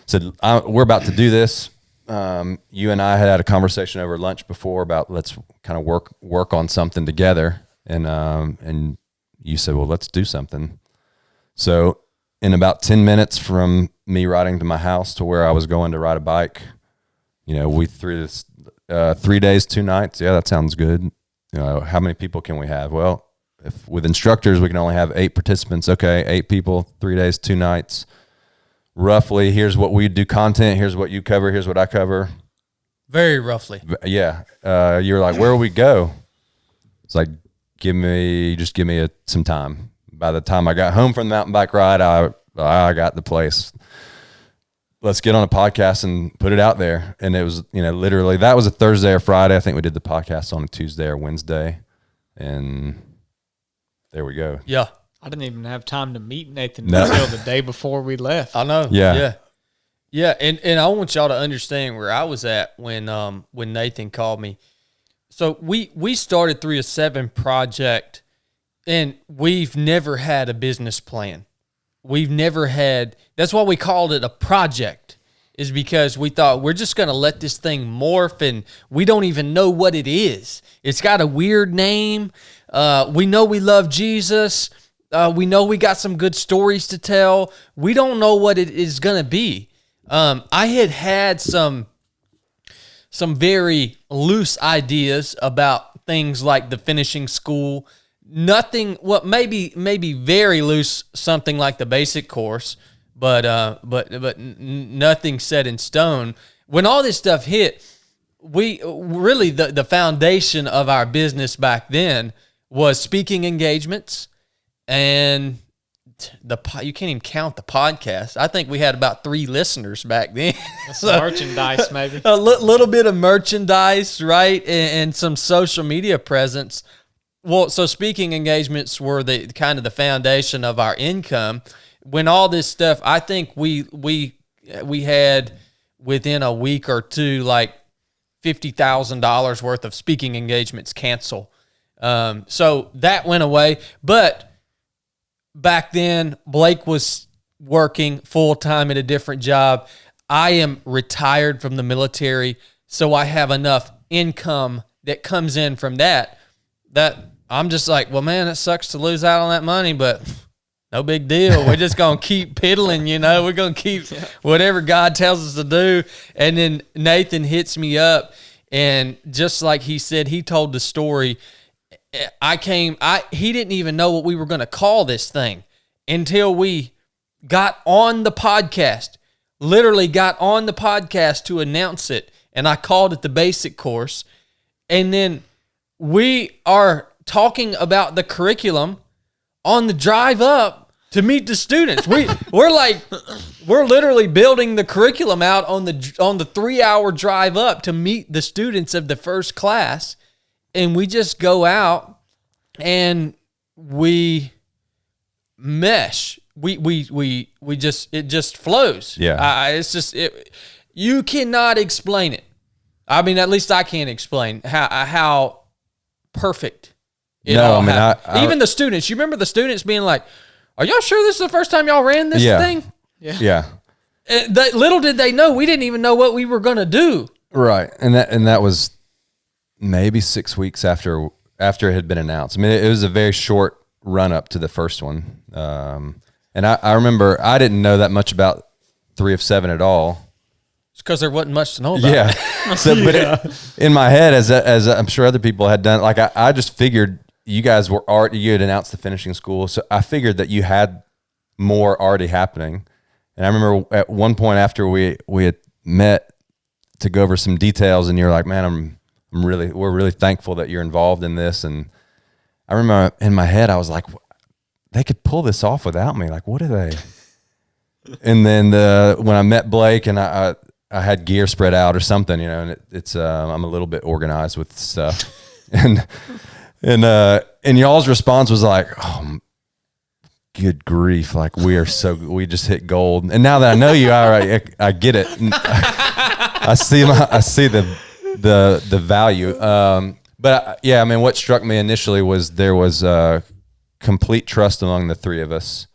said, we're about to do this. You and I had a conversation over lunch before about let's kind of work on something together. And you said, well, let's do something. So in about 10 minutes from me riding to my house to where I was going to ride a bike, we threw this 3 days, 2 nights. Yeah, that sounds good. How many people can we have? Well, if with instructors, we can only have 8 participants. Okay, 8 people, 3 days, 2 nights. Roughly, here's what we do content. Here's what you cover. Here's what I cover. Very roughly. Yeah. You're like, where will we go? It's like, give me some time. By the time I got home from the mountain bike ride, I got the place. Let's get on a podcast and put it out there. And it was, literally that was a Thursday or Friday. I think we did the podcast on a Tuesday or Wednesday. And there we go. Yeah. I didn't even have time to meet Nathan until the day before we left. I know. Yeah. Yeah. And I want y'all to understand where I was at when Nathan called me. So we started 3 of 7 project, and we've never had a business plan. We've never had, that's why we called it a project, is because we thought we're just going to let this thing morph, and we don't even know what it is. It's got a weird name. We know we love Jesus. We know we got some good stories to tell. We don't know what it is going to be. I had some very loose ideas about things like the finishing school. Nothing, well, maybe very loose, something like the basic course, but nothing set in stone. When all this stuff hit, we really, the foundation of our business back then was speaking engagements, and you can't even count the podcast. I think we had about 3 listeners back then. So, merchandise, maybe. A little bit of merchandise, right, and some social media presence. Well, so speaking engagements were the kind of the foundation of our income. When all this stuff, I think we had within a week or two like $50,000 worth of speaking engagements cancel. So that went away. But back then, Blake was working full time at a different job. I am retired from the military, so I have enough income that comes in from that I'm just like, well, man, it sucks to lose out on that money, but no big deal. We're just going to keep piddling, We're going to keep whatever God tells us to do. And then Nathan hits me up, and just like he said, he told the story. He didn't even know what we were going to call this thing until we got on the podcast, literally got on the podcast to announce it. And I called it the basic course. And then we are talking about the curriculum on the drive up to meet the students. We're literally building the curriculum out on the 3-hour drive up to meet the students of the first class. And we just go out and we mesh. It just flows. Yeah. You cannot explain it. I mean, at least I can't explain how perfect No, I mean, I even the students. You remember the students being like, "Are y'all sure this is the first time y'all ran this Yeah. thing?" yeah. Little did they know, we didn't even know what we were going to do. Right. And that was maybe 6 weeks after it had been announced. I mean, it was a very short run up to the first one. And I remember I didn't know that much about 3 of 7 at all. It's because there wasn't much to know about. Yeah. But in my head, as I'm sure other people had done, like I just figured you guys you had announced the finishing school. So I figured that you had more already happening. And I remember at one point after we had met to go over some details, and you're like, "Man, we're really thankful that you're involved in this." And I remember in my head, I was like, "They could pull this off without me. Like, what are they?" And then when I met Blake, and I had gear spread out or something, and it's I'm a little bit organized with stuff, and y'all's response was like, "Oh, good grief! Like we just hit gold." And now that I know you, I get it. I see the value. But yeah, I mean, what struck me initially was there was complete trust among the three of us,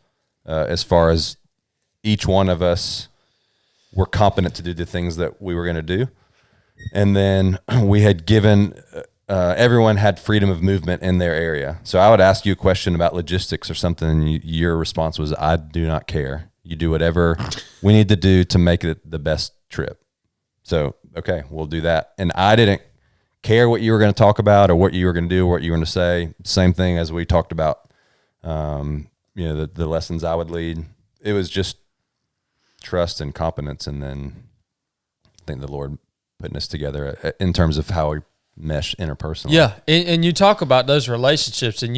as far as each one of us were competent to do the things that we were going to do. And then we had given, everyone had freedom of movement in their area. So I would ask you a question about logistics or something, and your response was, "I do not care. You do whatever we need to do to make it the best trip." So, okay, we'll do that. And I didn't care what you were going to talk about or what you were going to do or what you were going to say. Same thing as we talked about, the lessons I would lead. It was just trust and competence. And then I think the Lord putting us together in terms of how we mesh interpersonally. Yeah. And you talk about those relationships, and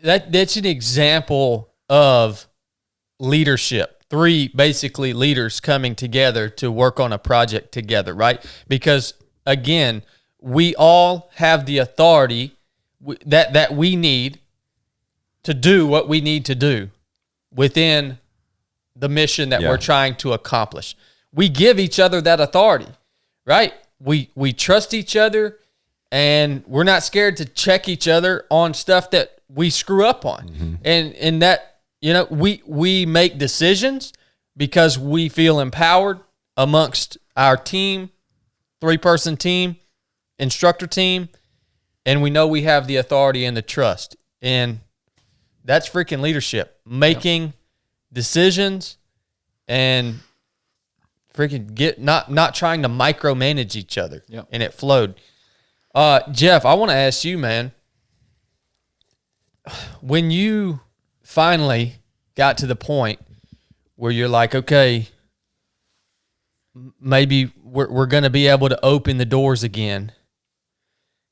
that's an example of leadership. 3 basically leaders coming together to work on a project together, right? Because again, we all have the authority that we need to do what we need to do within the mission that we're trying to accomplish. We give each other that authority, right? We trust each other, and we're not scared to check each other on stuff that we screw up on. Mm-hmm. And that, we make decisions because we feel empowered amongst our team, 3-person team, instructor team, and we know we have the authority and the trust. And that's freaking leadership, making decisions and freaking not trying to micromanage each other. Yep. And it flowed. Jeff, I want to ask you, man, when you finally got to the point where you're like, okay, maybe we're going to be able to open the doors again,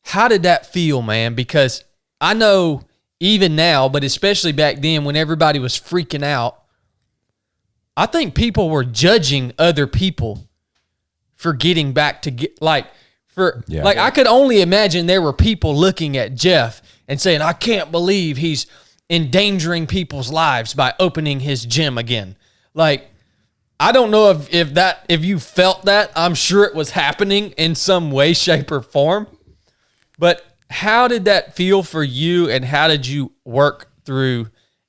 how did that feel, man? Because I know even now, but especially back then when everybody was freaking out, I think people were judging other people for getting back to I could only imagine there were people looking at Jeff and saying, "I can't believe he's endangering people's lives by opening his gym again." Like, I don't know if you felt that. I'm sure it was happening in some way, shape, or form. But how did that feel for you, and how did you work through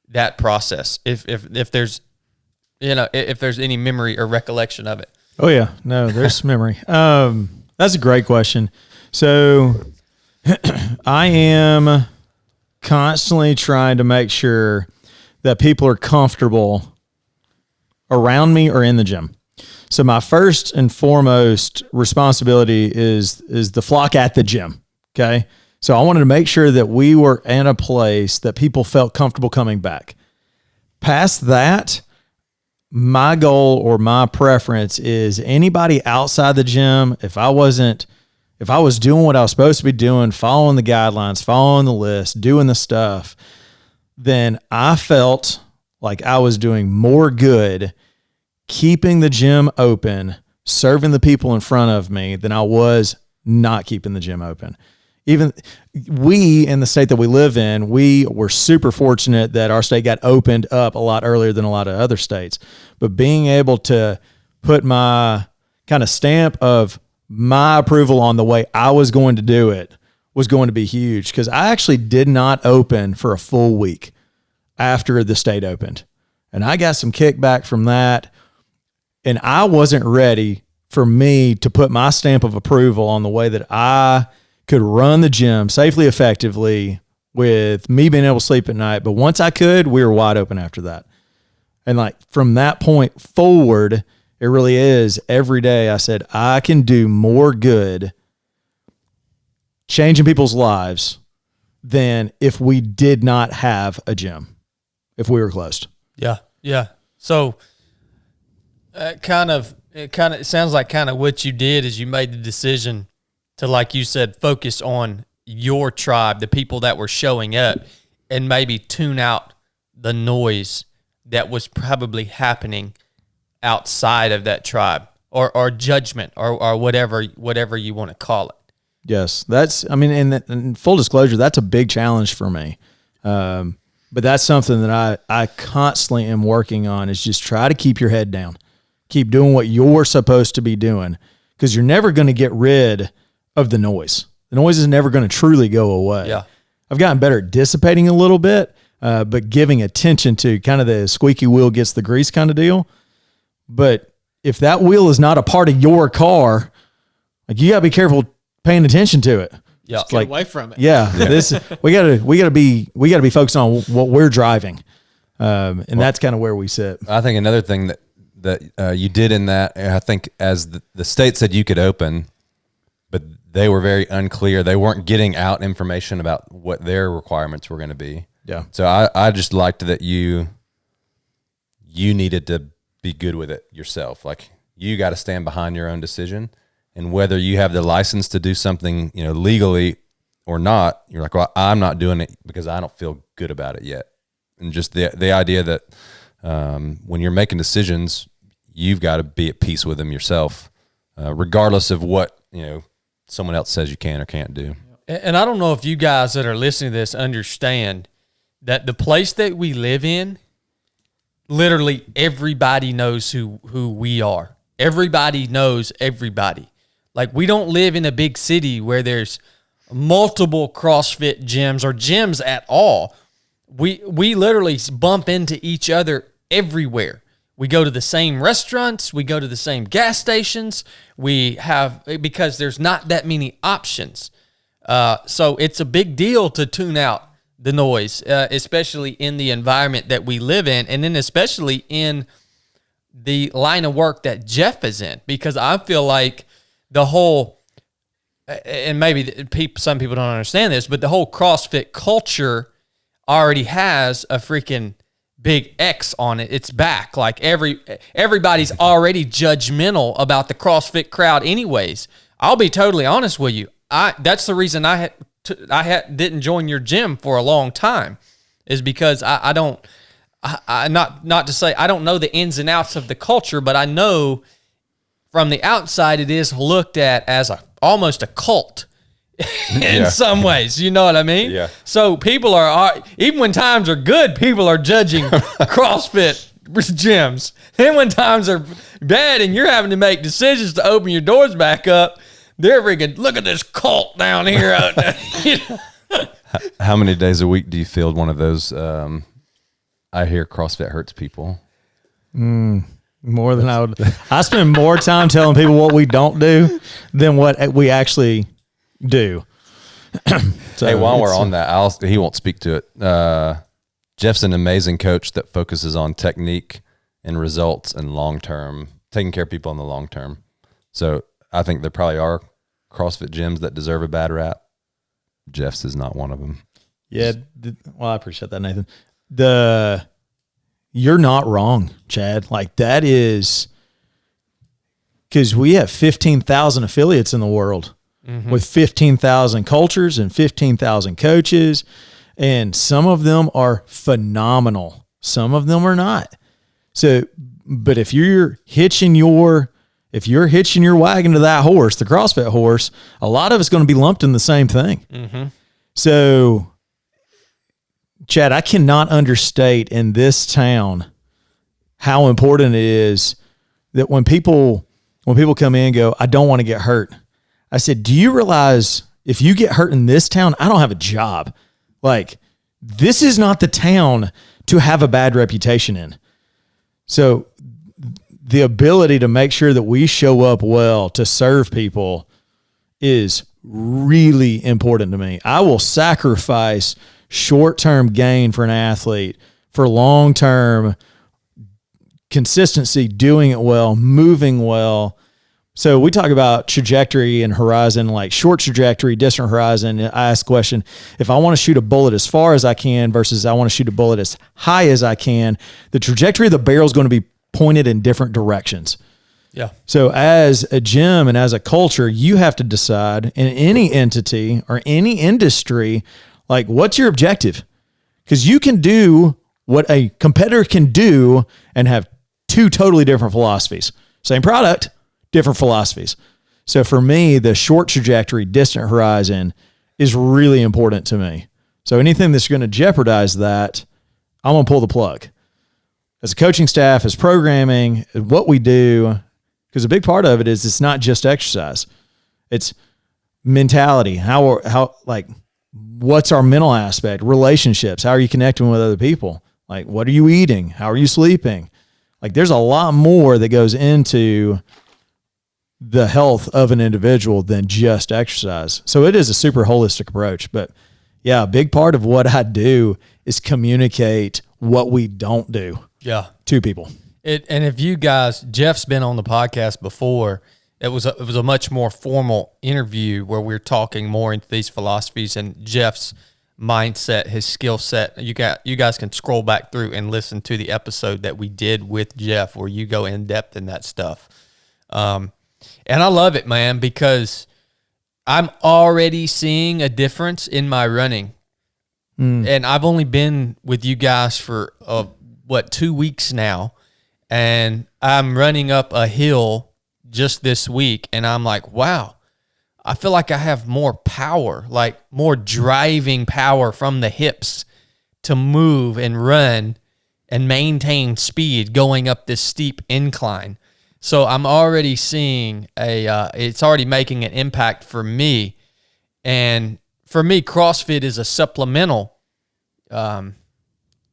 that process? If there's if there's any memory or recollection of it. Oh yeah, no, there's memory. That's a great question. So I am constantly trying to make sure that people are comfortable around me or in the gym. So my first and foremost responsibility is the flock at the gym. Okay. So I wanted to make sure that we were in a place that people felt comfortable coming back. Past that, my goal or my preference is anybody outside the gym. If I was doing what I was supposed to be doing, following the guidelines, following the list, doing the stuff, then I felt like I was doing more good keeping the gym open, serving the people in front of me than I was not keeping the gym open. Even we, in the state that we live in, we were super fortunate that our state got opened up a lot earlier than a lot of other states. But being able to put my kind of stamp of my approval on the way I was going to do it was going to be huge because I actually did not open for a full week after the state opened. And I got some kickback from that. And I wasn't ready for me to put my stamp of approval on the way that I could run the gym safely, effectively, with me being able to sleep at night. But once I could, we were wide open after that. And like from that point forward, it really is every day I said, I can do more good changing people's lives than if we did not have a gym, if we were closed. Yeah. Yeah. So it sounds like kind of what you did is you made the decision to, like you said, focus on your tribe, the people that were showing up, and maybe tune out the noise that was probably happening outside of that tribe or judgment or whatever you want to call it. Yes, in full disclosure, that's a big challenge for me. But that's something that I constantly am working on is just try to keep your head down. Keep doing what you're supposed to be doing because you're never going to get rid of the noise. The noise is never going to truly go away. Yeah. I've gotten better at dissipating a little bit, but giving attention to kind of the squeaky wheel gets the grease kind of deal. But if that wheel is not a part of your car, like you got to be careful paying attention to it. Yeah. Get away from it. Yeah. We gotta be focused on what we're driving. And that's kind of where we sit. I think another thing that you did in that, I think as the state said you could open, but they were very unclear. They weren't getting out information about what their requirements were going to be. Yeah. So I just liked that you needed to be good with it yourself. Like you got to stand behind your own decision, and whether you have the license to do something, legally or not, you're like, well, I'm not doing it because I don't feel good about it yet. And just the idea that when you're making decisions, you've got to be at peace with them yourself, regardless of what, someone else says you can or can't do. And I don't know if you guys that are listening to this understand that the place that we live in, literally everybody knows who we are. Everybody knows everybody. Like we don't live in a big city where there's multiple CrossFit gyms or gyms at all. We literally bump into each other everywhere. We go to the same restaurants. We go to the same gas stations. Because there's not that many options. So it's a big deal to tune out the noise, especially in the environment that we live in, and then especially in the line of work that Jeff is in, because I feel like the whole, and maybe some people don't understand this, but the whole CrossFit culture already has a freaking big X on it. It's back. Like everybody's already judgmental about the CrossFit crowd anyways. I'll be totally honest with you. That's the reason I didn't join your gym for a long time, is because not to say I don't know the ins and outs of the culture, but I know from the outside it is looked at as almost a cult in some ways. You know what I mean? Yeah. So people are, even when times are good, people are judging CrossFit gyms. Then when times are bad and you're having to make decisions to open your doors back up, they're freaking, look at this cult down here. How many days a week do you field one of those? I hear CrossFit hurts people. More than I would. I spend more time telling people what we don't do than what we actually do. So hey, while we're on that, he won't speak to it. Jeff's an amazing coach that focuses on technique and results and long-term, taking care of people in the long term. So I think there probably are CrossFit gyms that deserve a bad rap. Jeff's is not one of them. Yeah. Well, I appreciate that, Nathan. You're not wrong, Chad. Like that is because we have 15,000 affiliates in the world with 15,000 cultures and 15,000 coaches. And some of them are phenomenal. Some of them are not. So, but if you're hitching your wagon to that horse, the CrossFit horse, a lot of it's going to be lumped in the same thing. Mm-hmm. So, Chad, I cannot understate in this town how important it is that when people come in and go, I don't want to get hurt. I said, do you realize if you get hurt in this town, I don't have a job. Like, this is not the town to have a bad reputation in. So the ability to make sure that we show up well to serve people is really important to me. I will sacrifice short-term gain for an athlete for long-term consistency, doing it well, moving well. So we talk about trajectory and horizon, like short trajectory, distant horizon. I ask the question, if I want to shoot a bullet as far as I can versus I want to shoot a bullet as high as I can, the trajectory of the barrel is going to be pointed in different directions. Yeah. So as a gym and as a culture, you have to decide in any entity or any industry, like, what's your objective? Because you can do what a competitor can do and have two totally different philosophies. Same product, different philosophies. So for me, the short trajectory, distant horizon is really important to me. So anything that's going to jeopardize that, I'm going to pull the plug. As a coaching staff, as programming, what we do, because a big part of it is it's not just exercise. It's mentality. What's our mental aspect? Relationships. How are you connecting with other people? Like, what are you eating? How are you sleeping? Like, there's a lot more that goes into the health of an individual than just exercise. So it is a super holistic approach. But yeah, a big part of what I do is communicate what we don't do to people. And if you guys, Jeff's been on the podcast before. It was a much more formal interview where we're talking more into these philosophies and Jeff's mindset, his skill set. You guys can scroll back through and listen to the episode that we did with Jeff where you go in depth in that stuff. And I love it, man, because I'm already seeing a difference in my running. And I've only been with you guys for 2 weeks now, and I'm running up a hill just this week, and I'm like, wow, I feel like I have more power, like more driving power from the hips to move and run and maintain speed going up this steep incline. So I'm already seeing it's already making an impact for me. And for me, CrossFit is a supplemental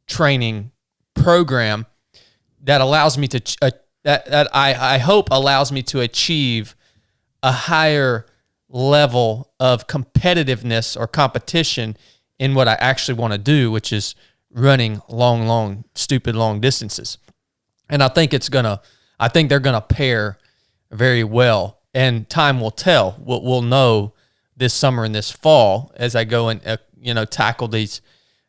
training program that allows me to, that I hope allows me to achieve a higher level of competitiveness or competition in what I actually want to do, which is running long, stupid long distances. And I think they're going to pair very well, and time will tell. We'll know this summer and this fall as I go and tackle these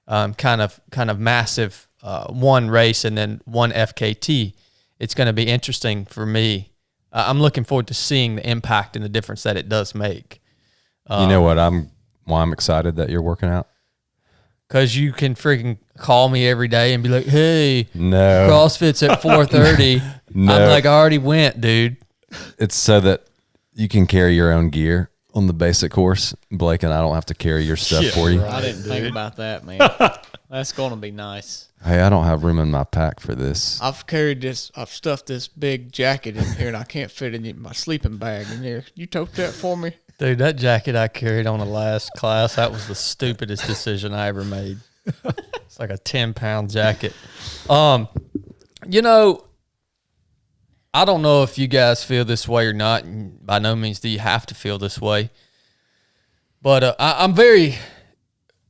kind of massive one race and then one FKT. It's going to be interesting for me. I'm looking forward to seeing the impact and the difference that it does make. You know what? Why I'm excited that you're working out? Because you can freaking call me every day and be like, hey, no, CrossFit's at 4:30. No. I'm like, I already went, dude. It's so that you can carry your own gear on the basic course. Blake and I don't have to carry your stuff for you. I didn't think about that, man. That's going to be nice. Hey, I don't have room in my pack for this. I've stuffed this big jacket in here, and I can't fit it in my sleeping bag in there. You tote that for me? Dude, that jacket I carried on the last class, that was the stupidest decision I ever made. It's like a 10-pound jacket. I don't know if you guys feel this way or not, and by no means do you have to feel this way. But I'm very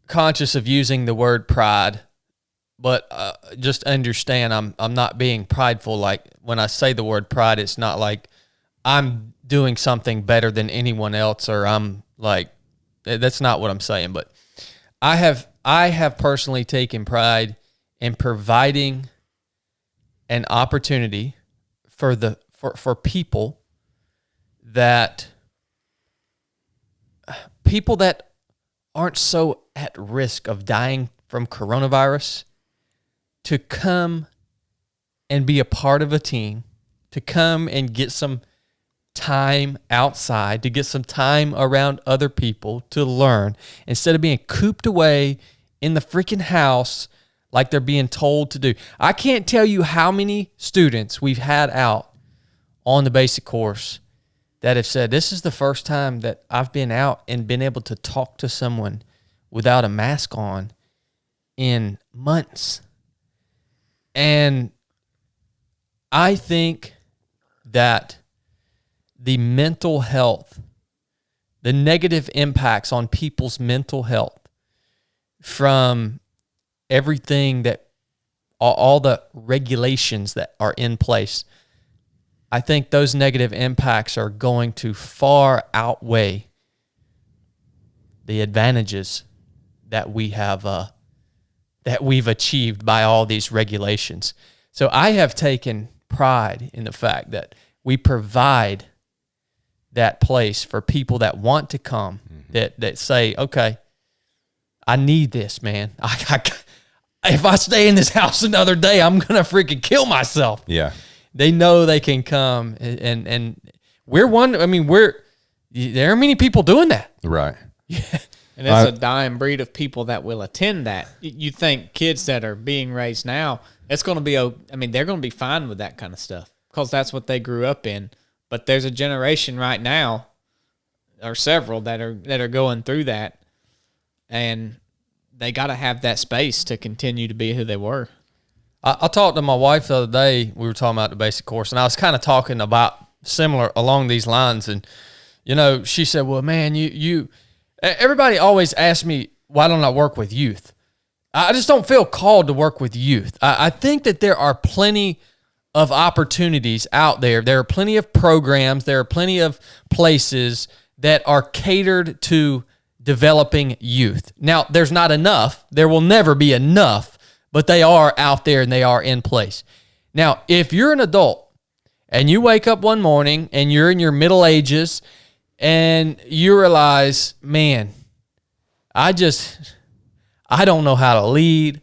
conscious of using the word pride. But just understand, I'm not being prideful. Like when I say the word pride, it's not like I'm doing something better than anyone else, or I'm like, that's not what I'm saying. But I have personally taken pride in providing an opportunity for people that aren't so at risk of dying from coronavirus to come and be a part of a team, to come and get some time outside, to get some time around other people, to learn, instead of being cooped away in the freaking house like they're being told to do. I can't tell you how many students we've had out on the basic course that have said, this is the first time that I've been out and been able to talk to someone without a mask on in months. And I think that the mental health, the negative impacts on people's mental health from everything that, all the regulations that are in place, I think those negative impacts are going to far outweigh the advantages that we have, that we've achieved by all these regulations. So I have taken pride in the fact that we provide that place for people that want to come, that say, okay, I need this, man. If I stay in this house another day, I'm going to freaking kill myself. Yeah. They know they can come, and we're one. I mean, there are many people doing that. Right. Yeah. And it's a dying breed of people that will attend that. You think kids that are being raised now, it's going to be, I mean, they're going to be fine with that kind of stuff because that's what they grew up in. But there's a generation right now, or several that are going through that, and they got to have that space to continue to be who they were. I talked to my wife the other day. We were talking about the basic course, and I was kind of talking about similar along these lines. And, you know, she said, well, man, everybody always asks me, why don't I work with youth? I just don't feel called to work with youth. I think that there are plenty of opportunities out there. There are plenty of programs. There are plenty of places that are catered to developing youth. Now, there's not enough. There will never be enough, but they are out there and they are in place. Now, if you're an adult and you wake up one morning and you're in your middle ages and you realize, man, I don't know how to lead.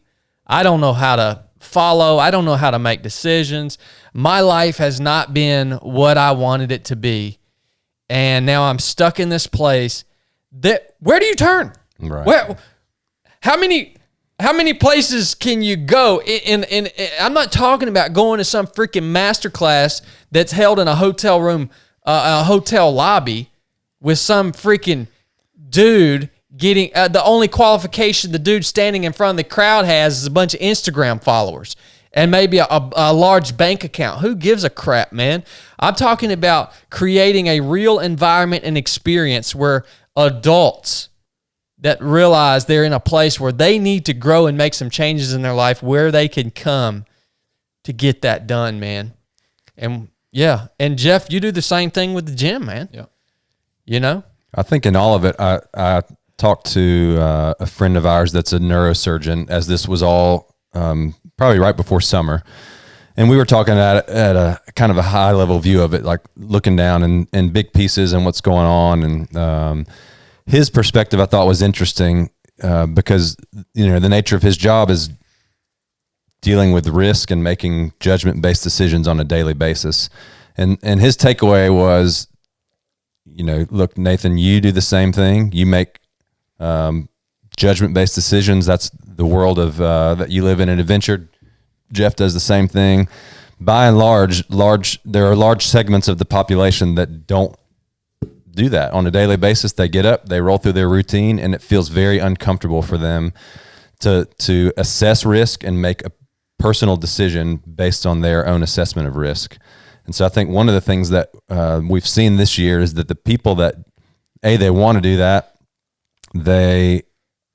I don't know how to follow. I don't know how to make decisions. My life has not been what I wanted it to be. And now I'm stuck in this place. Where do you turn? Right. How many places can you go? I'm not talking about going to some freaking master class that's held in a hotel room, a hotel lobby with some freaking dude getting the only qualification the dude standing in front of the crowd has is a bunch of Instagram followers and maybe a large bank account. Who gives a crap, man? I'm talking about creating a real environment and experience where adults that realize they're in a place where they need to grow and make some changes in their life, where they can come to get that done, man. And yeah, and Jeff, you do the same thing with the gym, man. Yeah. You know? I think in all of it, I talked to a friend of ours that's a neurosurgeon, as this was all probably right before summer. And we were talking at a kind of a high level view of it, like looking down in big pieces and what's going on. And his perspective I thought was interesting because, you know, the nature of his job is dealing with risk and making judgment-based decisions on a daily basis. And his takeaway was, you know, look, Nathan, you do the same thing. You make judgment-based decisions. That's the world of that you live in and adventure. Jeff does the same thing. By and large, there are large segments of the population that don't do that on a daily basis. They get up, they roll through their routine, and it feels very uncomfortable for them to assess risk and make a personal decision based on their own assessment of risk. And so I think one of the things that we've seen this year is that the people that, they want to do that, they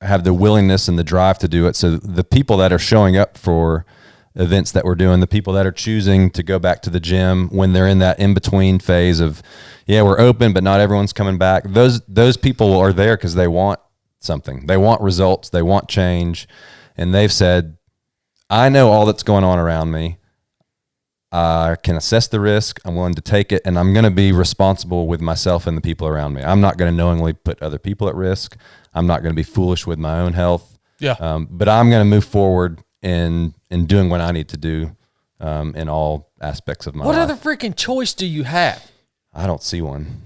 have the willingness and the drive to do it. So the people that are showing up for events that we're doing, the people that are choosing to go back to the gym when they're in that in-between phase of, yeah, we're open, but not everyone's coming back. Those people are there because they want something. They want results. They want change. And they've said, I know all that's going on around me. I can assess the risk. I'm willing to take it, and I'm going to be responsible with myself and the people around me. I'm not going to knowingly put other people at risk. I'm not going to be foolish with my own health. Yeah. But I'm going to move forward in doing what I need to do in all aspects of my life. What other freaking choice do you have? I don't see one.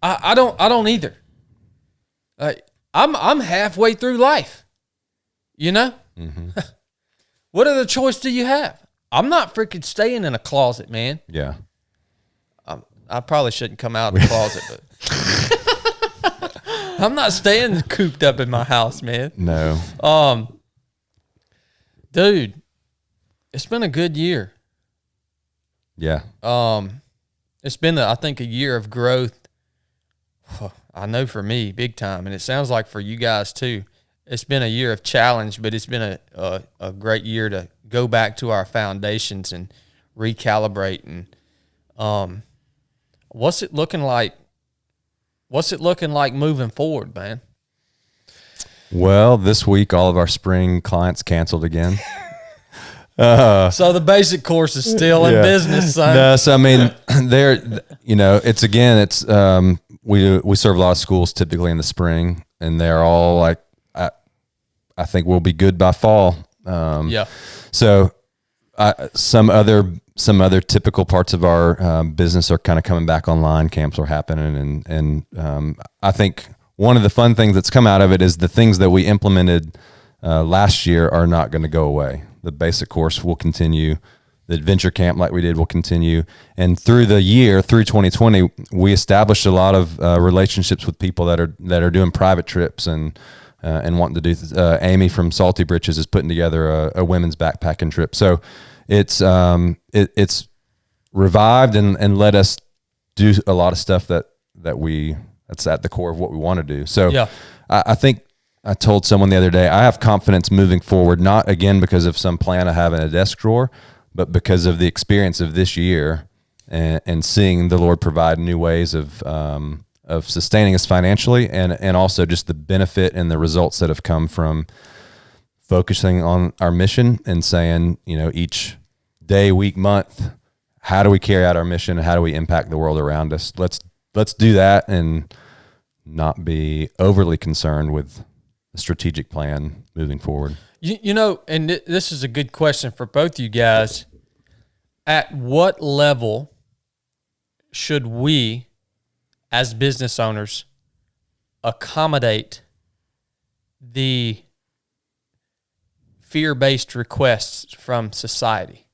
I don't either. I'm halfway through life. You know? Mm-hmm. What other choice do you have? I'm not freaking staying in a closet, man. Yeah. I probably shouldn't come out of the closet, but I'm not staying cooped up in my house, man. No. Dude, it's been a good year. Yeah. It's been, I think, a year of growth. I know for me, big time, and it sounds like for you guys too. It's been a year of challenge, but it's been a great year to go back to our foundations and recalibrate. And what's it looking like? What's it looking like moving forward, man? Well, this week all of our spring clients canceled again. So the basic course is still in business, son. No, so I mean, it's we serve a lot of schools typically in the spring, and they're all like, I think we'll be good by fall. So some other typical parts of our business are kind of coming back online. Camps are happening, and I think one of the fun things that's come out of it is the things that we implemented last year are not going to go away. The basic course will continue. The adventure camp, like we did, will continue. And through the year, through 2020, we established a lot of relationships with people that are doing private trips and wanting to do. Amy from Salty Britches is putting together a women's backpacking trip. So it's revived and let us do a lot of stuff that's at the core of what we want to do. So I think I told someone the other day, I have confidence moving forward, not again because of some plan I have in a desk drawer, but because of the experience of this year and seeing the Lord provide new ways of sustaining us financially, and also just the benefit and the results that have come from focusing on our mission and saying, each day, week, month, how do we carry out our mission and how do we impact the world around us? Let's do that and not be overly concerned with the strategic plan moving forward. And this is a good question for both you guys. At what level should we, as business owners, accommodate the fear-based requests from society?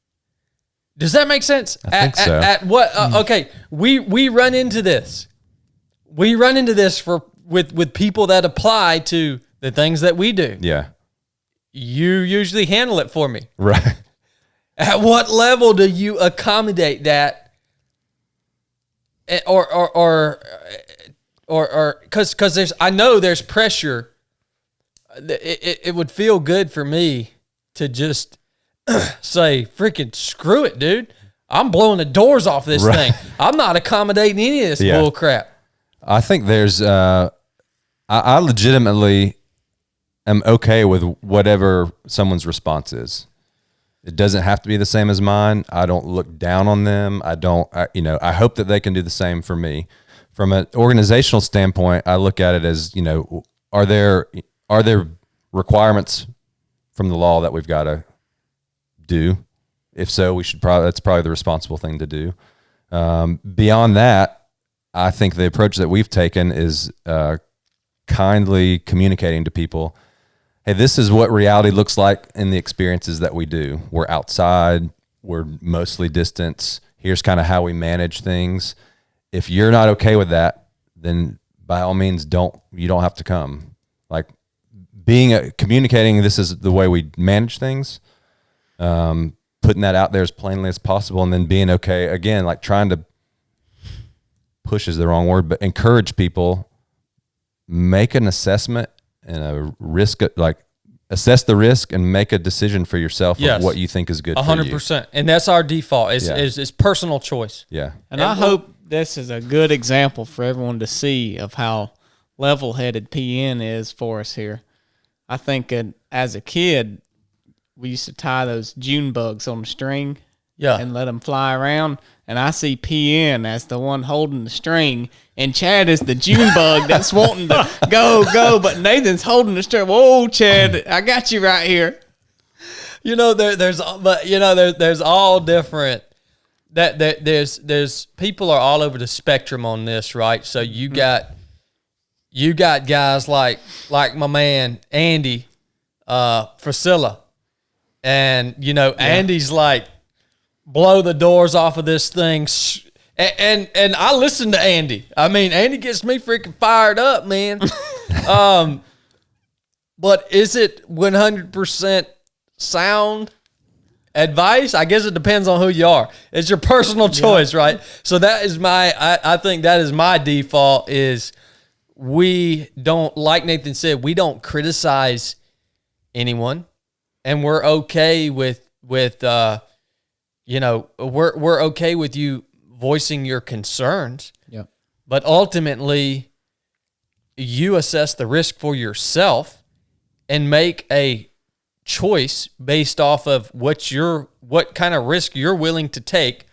Does that make sense? I think so. At what? Okay, we run into this. We run into this with people that apply to the things that we do. Yeah. You usually handle it for me. Right. At what level do you accommodate that? Or because I know there's pressure. It would feel good for me to just say, freaking screw it, dude. I'm blowing the doors off this thing. I'm not accommodating any of this bull crap. I think there's, I legitimately am okay with whatever someone's response is. It doesn't have to be the same as mine. I don't look down on them. I hope that they can do the same for me. From an organizational standpoint, I look at it as, are there requirements from the law that we've got to do? If so, that's probably the responsible thing to do. Beyond that, I think the approach that we've taken is kindly communicating to people, hey, this is what reality looks like in the experiences that we do. We're outside. We're mostly distance. Here's kind of how we manage things. If you're not okay with that, then by all means, you don't have to come. Like communicating, this is the way we manage things, putting that out there as plainly as possible, and then being okay, again, like trying to push is the wrong word, but encourage people, make an assessment and a risk, like assess the risk and make a decision for yourself of what you think is good 100%. And that's our default is personal choice. Yeah. And I hope this is a good example for everyone to see of how level-headed PN is for us here. I think as a kid, we used to tie those June bugs on a string and let them fly around. And I see PN as the one holding the string, and Chad is the June bug that's wanting to go, but Nathan's holding the string. Whoa, Chad, I got you right here. There's all different. There's people are all over the spectrum on this, right? So you got guys like my man Andy, Priscilla, and Andy's like, blow the doors off of this thing. And I listen to Andy. I mean, Andy gets me freaking fired up, man. But is it 100% sound advice? I guess it depends on who you are. It's your personal choice, right? So that is I think that is my default is we don't, like Nathan said, we don't criticize anyone, and we're okay with we're okay with you voicing your concerns. Yeah. But ultimately, you assess the risk for yourself and make a choice based off of what kind of risk you're willing to take,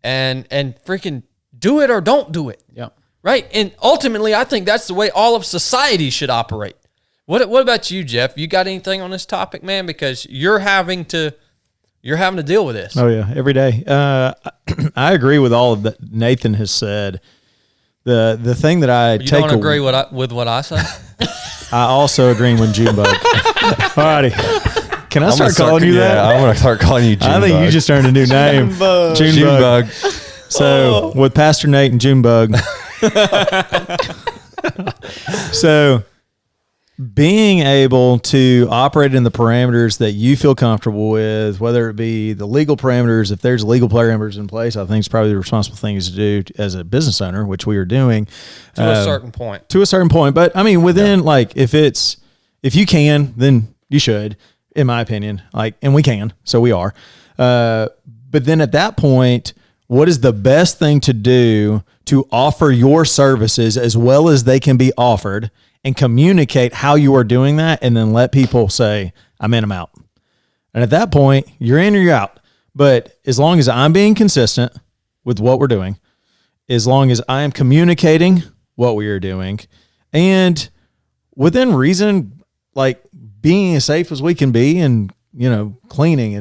and freaking do it or don't do it. Yeah. Right. And ultimately, I think that's the way all of society should operate. What about you, Jeff? You got anything on this topic, man? Because you're having to deal with this. Oh yeah, every day. I agree with all of that Nathan has said. The thing that I You don't agree with what I say? I also agree with Junebug. Alrighty. Can I start calling you that? Yeah, I'm going to start calling you Junebug. I think you just earned a new name. Junebug. So with Pastor Nate and Junebug. So being able to operate in the parameters that you feel comfortable with, whether it be the legal parameters, if there's legal parameters in place, I think it's probably the responsible thing to do as a business owner, which we are doing. To a certain point. To a certain point. But I mean, within if you can, then you should, in my opinion, and we can, so we are. But then at that point, what is the best thing to do to offer your services as well as they can be offered, and communicate how you are doing that, and then let people say, I'm in, I'm out. And at that point, you're in or you're out. But as long as I'm being consistent with what we're doing, as long as I am communicating what we are doing, and within reason, being as safe as we can be, and cleaning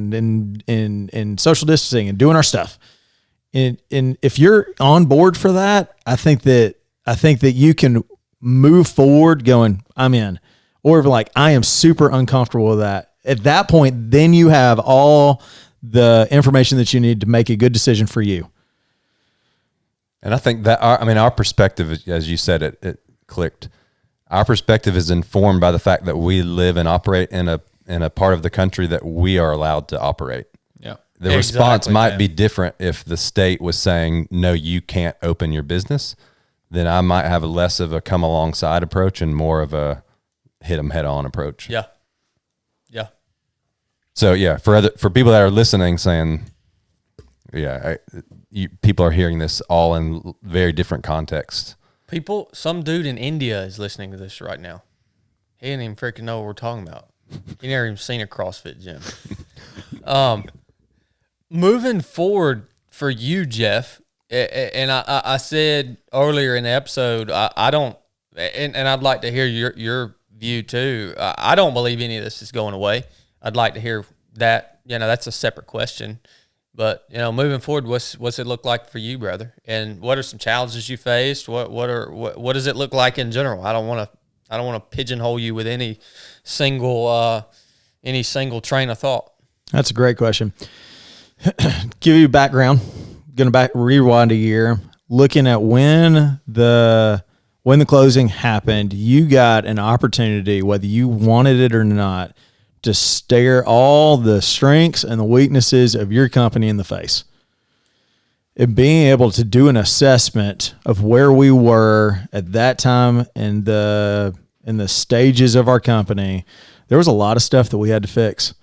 and social distancing and doing our stuff. And if you're on board for that, I think that you can move forward going, I'm in. Or if I am super uncomfortable with that. At that point, then you have all the information that you need to make a good decision for you. And I think that our perspective, as you said, it clicked. Our perspective is informed by the fact that we live and operate in a part of the country that we are allowed to operate. Yeah. The response might be different if the state was saying, no, you can't open your business. Then I might have less of a come alongside approach and more of a hit them head on approach. Yeah. Yeah. So yeah, for people that are listening saying, people are hearing this all in very different contexts. Some dude in India is listening to this right now. He didn't even freaking know what we're talking about. He never even seen a CrossFit gym. Moving forward for you, Jeff, and I said earlier in the episode, I don't, and I'd like to hear your view too. I don't believe any of this is going away. I'd like to hear that. That's a separate question. But moving forward, what's it look like for you, brother? And what are some challenges you faced? What does it look like in general? I don't want to pigeonhole you with any single train of thought. That's a great question. Give you background. Going to rewind a year, looking at when the closing happened. You got an opportunity, whether you wanted it or not, to stare all the strengths and the weaknesses of your company in the face. And being able to do an assessment of where we were at that time in the stages of our company, there was a lot of stuff that we had to fix.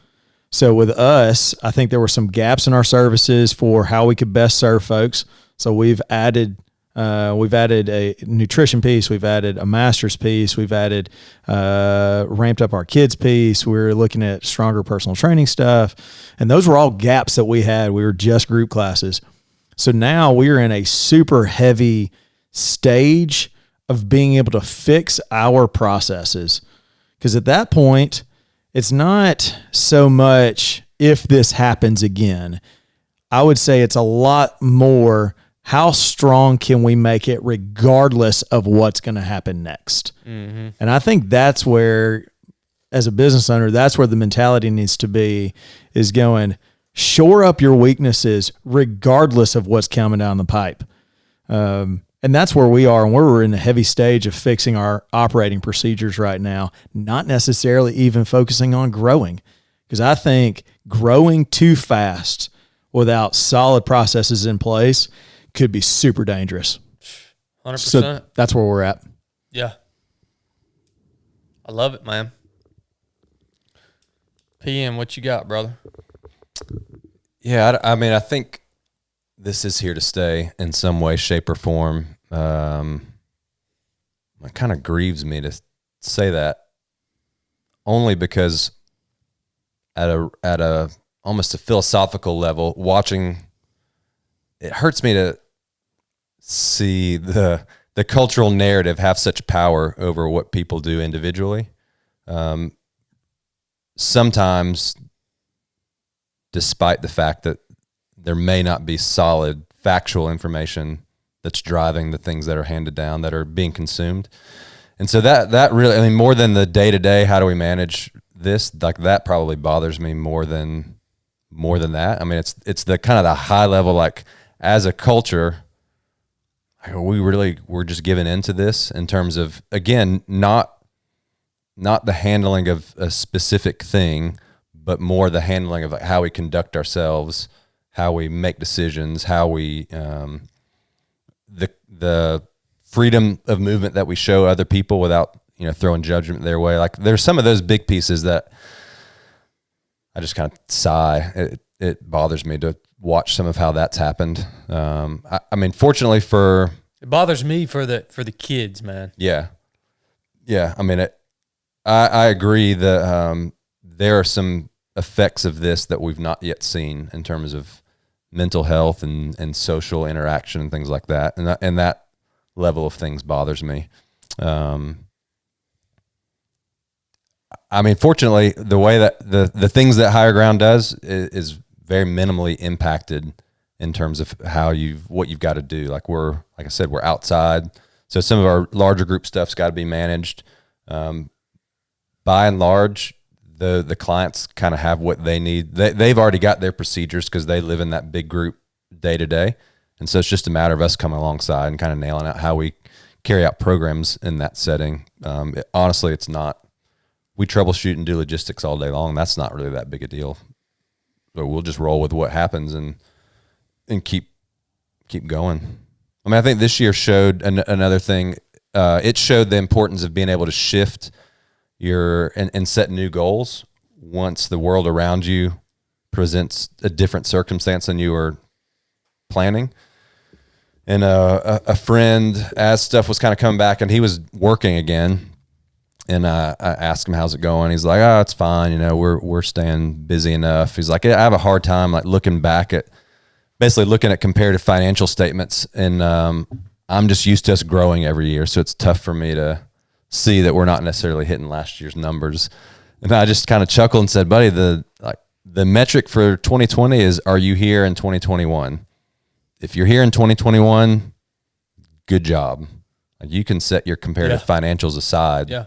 So with us, I think there were some gaps in our services for how we could best serve folks. So we've added a nutrition piece. We've added a master's piece. We've added, ramped up our kids piece. We're looking at stronger personal training stuff. And those were all gaps that we had. We were just group classes. So now we're in a super heavy stage of being able to fix our processes. Because at that point, it's not so much if this happens again. I would say it's a lot more how strong can we make it regardless of what's going to happen next. Mm-hmm. And I think that's where, as a business owner, that's where the mentality needs to be, is going, shore up your weaknesses regardless of what's coming down the pipe. And that's where we are, and we're in a heavy stage of fixing our operating procedures right now, not necessarily even focusing on growing. Because I think growing too fast without solid processes in place could be super dangerous. 100%. So that's where we're at. Yeah. I love it, man. PM, what you got, brother? Yeah, I mean, I think this is here to stay in some way, shape, or form. It kind of grieves me to say that, only because at a almost a philosophical level, it hurts me to see the cultural narrative have such power over what people do individually. Sometimes, despite the fact that there may not be solid factual information that's driving the things that are handed down, that are being consumed. And so that really, I mean, more than the day-to-day, how do we manage this, like that probably bothers me more than that. I mean, it's the kind of the high level, like as a culture, we're just giving into this in terms of, again, not the handling of a specific thing, but more the handling of how we conduct ourselves, how we make decisions, how we the freedom of movement that we show other people without throwing judgment their way. Like there's some of those big pieces that I just kind of sigh. It bothers me to watch some of how that's happened. I mean, fortunately it bothers me for the kids, man. Yeah. I mean, I agree that there are some effects of this that we've not yet seen in terms of mental health and social interaction and things like that. And that level of things bothers me. I mean, fortunately, the way that the things that Higher Ground does is very minimally impacted in terms of what you've got to do. Like I said, we're outside. So some of our larger group stuff's got to be managed. By and large, the clients kind of have what they need. They've already got their procedures because they live in that big group day to day. And so it's just a matter of us coming alongside and kind of nailing out how we carry out programs in that setting. Honestly, it's not. We troubleshoot and do logistics all day long. That's not really that big a deal. So we'll just roll with what happens and keep going. I mean, I think this year showed another thing. It showed the importance of being able to shift and set new goals once the world around you presents a different circumstance than you were planning. And a friend, as stuff was kind of coming back, and he was working again, and I asked him, how's it going? He's like, oh, it's fine. We're staying busy enough. He's like, I have a hard time like looking at comparative financial statements, and I'm just used to us growing every year, so it's tough for me to see that we're not necessarily hitting last year's numbers. And I just kind of chuckled and said, buddy, the metric for 2020 is, are you here in 2021? If you're here in 2021, good job. Like you can set your comparative financials aside. Yeah.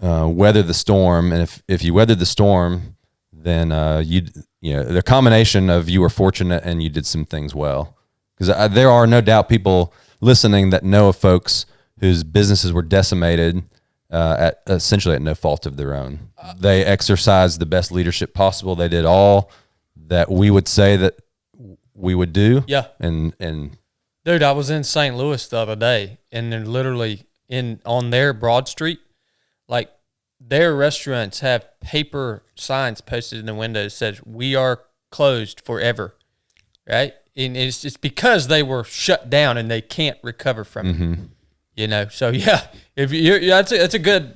Weather the storm, and if you weathered the storm, then the combination of you were fortunate and you did some things well. Because there are no doubt people listening that know of folks whose businesses were decimated at essentially at no fault of their own. They exercised the best leadership possible. They did all that we would say that we would do. Yeah. And dude, I was in St. Louis the other day, and they're literally on their Broad Street, like their restaurants have paper signs posted in the windows that says, "We are closed forever," right? And it's just because they were shut down and they can't recover from it. So yeah, if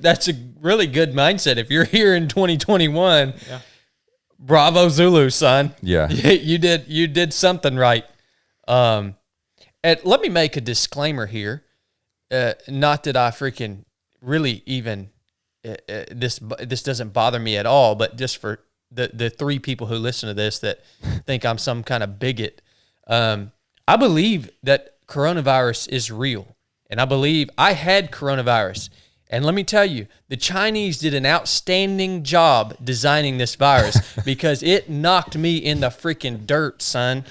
that's a really good mindset. If you're here in 2021, bravo Zulu, son. Yeah, you did something right. And let me make a disclaimer here. Not that I freaking really even this doesn't bother me at all, but just for the three people who listen to this that think I'm some kind of bigot. I believe that coronavirus is real, and I believe I had coronavirus, And let me tell you, the Chinese did an outstanding job designing this virus because it knocked me in the freaking dirt, son.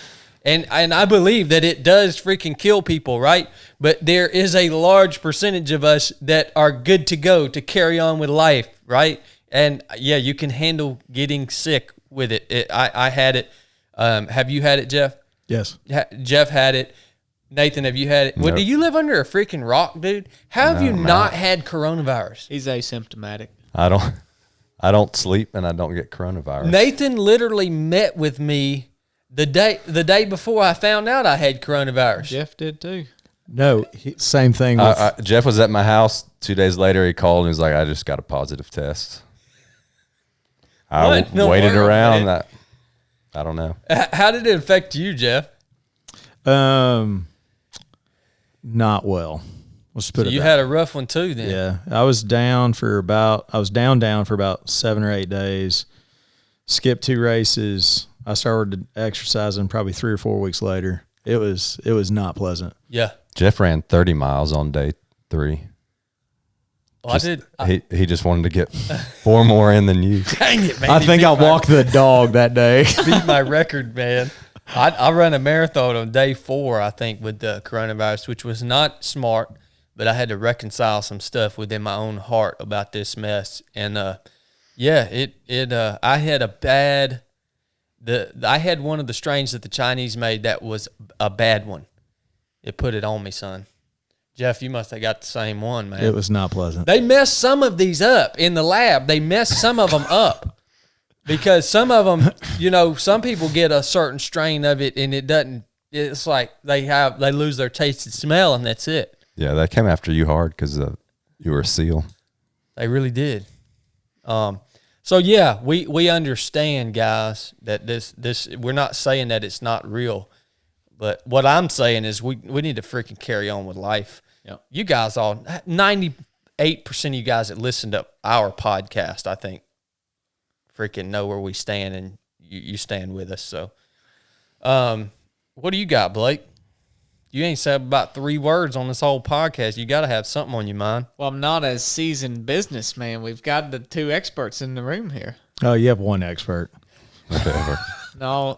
And I believe that it does freaking kill people, right? But there is a large percentage of us that are good to go to carry on with life, right? And yeah, you can handle getting sick with it. I had it. Have you had it, Jeff? Yes. Jeff had it. Nathan, have you had it? Well, Nope. do you live under a freaking rock, dude? How have you not had coronavirus? He's asymptomatic. I don't sleep and I don't get coronavirus. Nathan literally met with me the day before I found out I had coronavirus. Jeff did too. No, same thing. With, Jeff was at my house 2 days later. He called and he was like, I just got a positive test. I What in the waited world, around. man? I don't know. How did it affect you, Jeff? not well. Let's put So it. you that had a rough one too, then. Yeah, I was down for about 7 or 8 days. Skipped 2 races. I started exercising probably 3 or 4 weeks later. It was not pleasant. Yeah. Jeff ran 30 miles on day 3. Well, He just wanted to get 4 more in than you. Dang it, man. I You think beat I walked the dog that day. beat my record, man. I ran a marathon on day 4, I think, with the coronavirus, which was not smart, but I had to reconcile some stuff within my own heart about this mess. And I had I had one of the strains that the Chinese made that was a bad one. It put it on me, son. Jeff, you must have got the same one, man. It was not pleasant. They messed some of these up in the lab. They messed some of them up because some of them, some people get a certain strain of it and it doesn't. It's like they lose their taste and smell, and that's it. Yeah, that came after you hard because you were a SEAL. They really did. So yeah, we understand, guys, that this we're not saying that it's not real, but what I'm saying is we need to freaking carry on with life. Yep. You guys 98% of you guys that listen to our podcast, I think, freaking know where we stand, and you stand with us. So, what do you got, Blake? You ain't said about 3 words on this whole podcast. You got to have something on your mind. Well, I'm not a seasoned businessman. We've got the 2 experts in the room here. Oh, you have one expert. Whatever. No,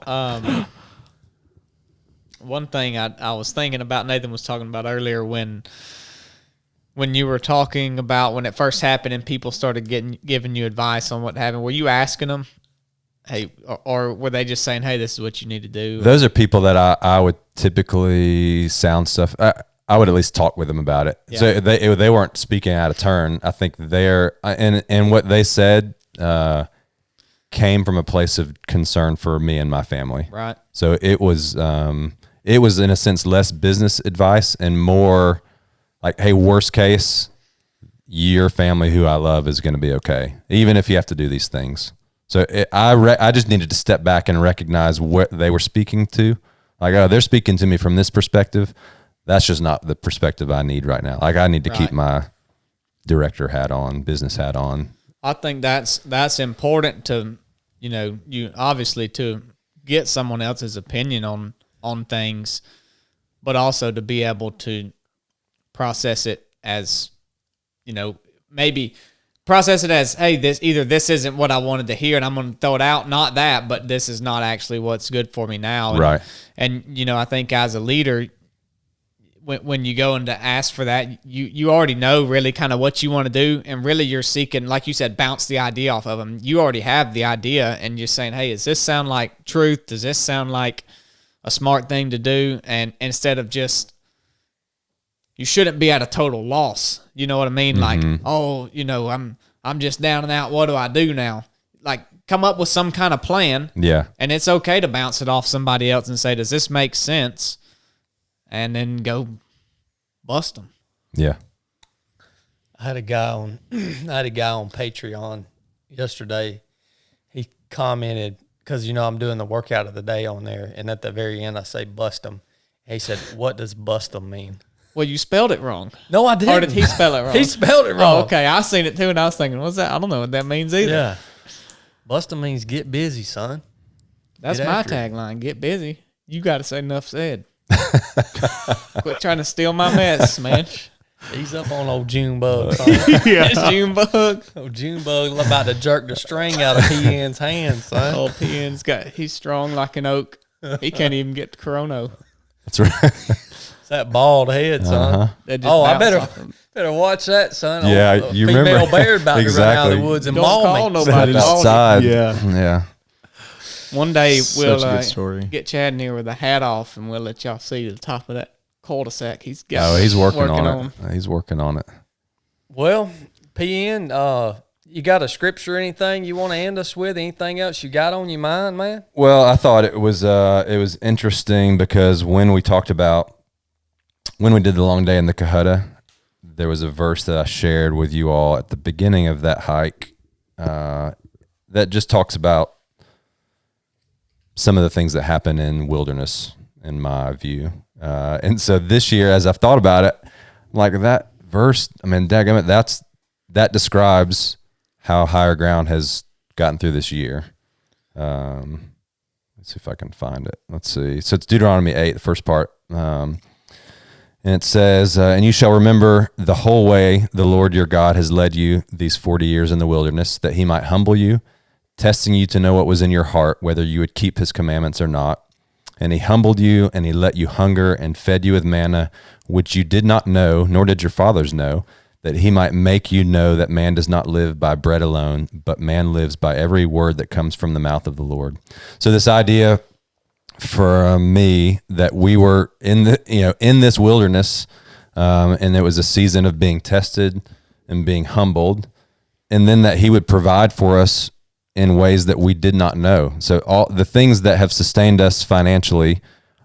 one thing I was thinking about, Nathan was talking about earlier when you were talking about when it first happened and people started giving you advice on what happened. Were you asking them, hey, or were they just saying, hey, this is what you need to do? Those are people that I would typically sound stuff. I would at least talk with them about it. Yeah. So they weren't speaking out of turn. I think and what they said came from a place of concern for me and my family. Right. So it was in a sense less business advice and more like, hey, worst case, your family who I love is going to be okay, even if you have to do these things. So I just needed to step back and recognize what they were speaking to. Like, oh, they're speaking to me from this perspective. That's just not the perspective I need right now. Like, I need to keep my director hat on, business hat on. I think that's important to, you obviously to get someone else's opinion on things, but also to be able to process it as, maybe process it as, hey, this isn't what I wanted to hear and I'm going to throw it out. Not that, but this is not actually what's good for me now. And, Right. And, I think as a leader, when you go in to ask for that, you already know really kind of what you want to do. And really you're seeking, like you said, bounce the idea off of them. You already have the idea and you're saying, hey, does this sound like truth? Does this sound like a smart thing to do? And instead of just, you shouldn't be at a total loss. You know what I mean? Mm-hmm. Like, oh, I'm just down and out. What do I do now? Like, come up with some kind of plan. Yeah. And it's okay to bounce it off somebody else and say, does this make sense? And then go bust them. Yeah. I had a guy on Patreon yesterday. He commented, because I'm doing the workout of the day on there, and at the very end I say bust them. He said, "What does bust them mean?" Well, you spelled it wrong. No, I didn't. Or did he spell it wrong? He spelled it wrong. Oh, okay. I seen it too, and I was thinking, what's that? I don't know what that means either. Yeah, bust them means get busy, son. That's Get my after it. tagline. Get busy. You got to say enough said. Quit trying to steal my mess, man. He's up on old Junebug. It's Junebug. Old Junebug about to jerk the string out of PN's hands, son. Old PN's he's strong like an oak. He can't even get the Corona. That's right. It's that bald head, son. That just Oh, I bounced off him. better watch that, son. Yeah, female you remember bear about to run out of exactly. the woods and Don't maul call me. nobody. Outside. Yeah. One day Such we'll a good story. get Chad in here with a hat off, and we'll let y'all see the top of that cul-de-sac. He's got. Oh, he's working on it. He's working on it. Well, PN, you got a scripture or anything you want to end us with? Anything else you got on your mind, man? Well, I thought it was interesting because when we did the long day in the Cohutta, there was a verse that I shared with you all at the beginning of that hike that just talks about some of the things that happen in wilderness, in my view. And so this year, as I've thought about it, like that verse, I mean, dadgummit, that describes how higher ground has gotten through this year. Let's see if I can find it. Let's see. So it's Deuteronomy 8, the first part. And it says, and you shall remember the whole way the Lord your God has led you these 40 years in the wilderness, that he might humble you, testing you to know what was in your heart, whether you would keep his commandments or not. And he humbled you, and he let you hunger and fed you with manna, which you did not know, nor did your fathers know, that he might make you know that man does not live by bread alone, but man lives by every word that comes from the mouth of the Lord. So this idea for me that we were in this wilderness, and it was a season of being tested and being humbled, and then that he would provide for us in ways that we did not know. So all the things that have sustained us financially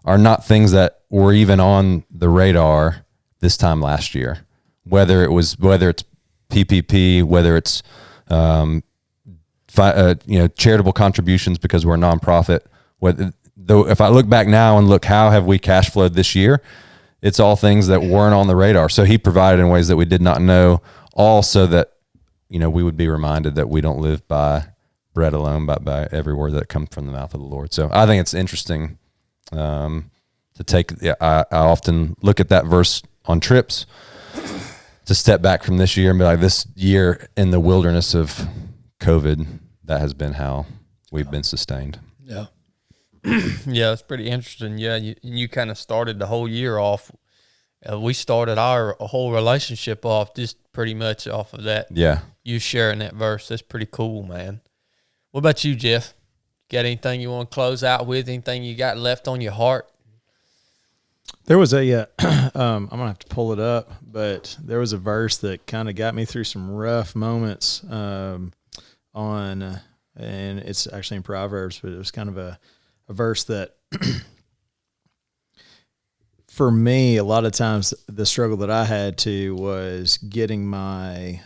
are not things that were even on the radar this time last year. Whether it's PPP, whether it's charitable contributions because we're a nonprofit. If I look back now and look how have we cash flowed this year, it's all things that weren't on the radar. So he provided in ways that we did not know, all so that we would be reminded that we don't live by bread alone, but by every word that comes from the mouth of the Lord. So I think it's interesting to take. I often look at that verse on trips to step back from this year and be like, this year in the wilderness of COVID, that has been how we've been sustained. Yeah. Yeah, it's pretty interesting. Yeah, you kind of started the whole year off. We started our whole relationship off just pretty much off of that. Yeah. You sharing that verse. That's pretty cool, man. What about you, Jeff? Got anything you want to close out with? Anything you got left on your heart? There was a, I'm going to have to pull it up, but there was a verse that kind of got me through some rough moments and it's actually in Proverbs, but it was kind of a verse that for me, a lot of times the struggle that I had to was getting my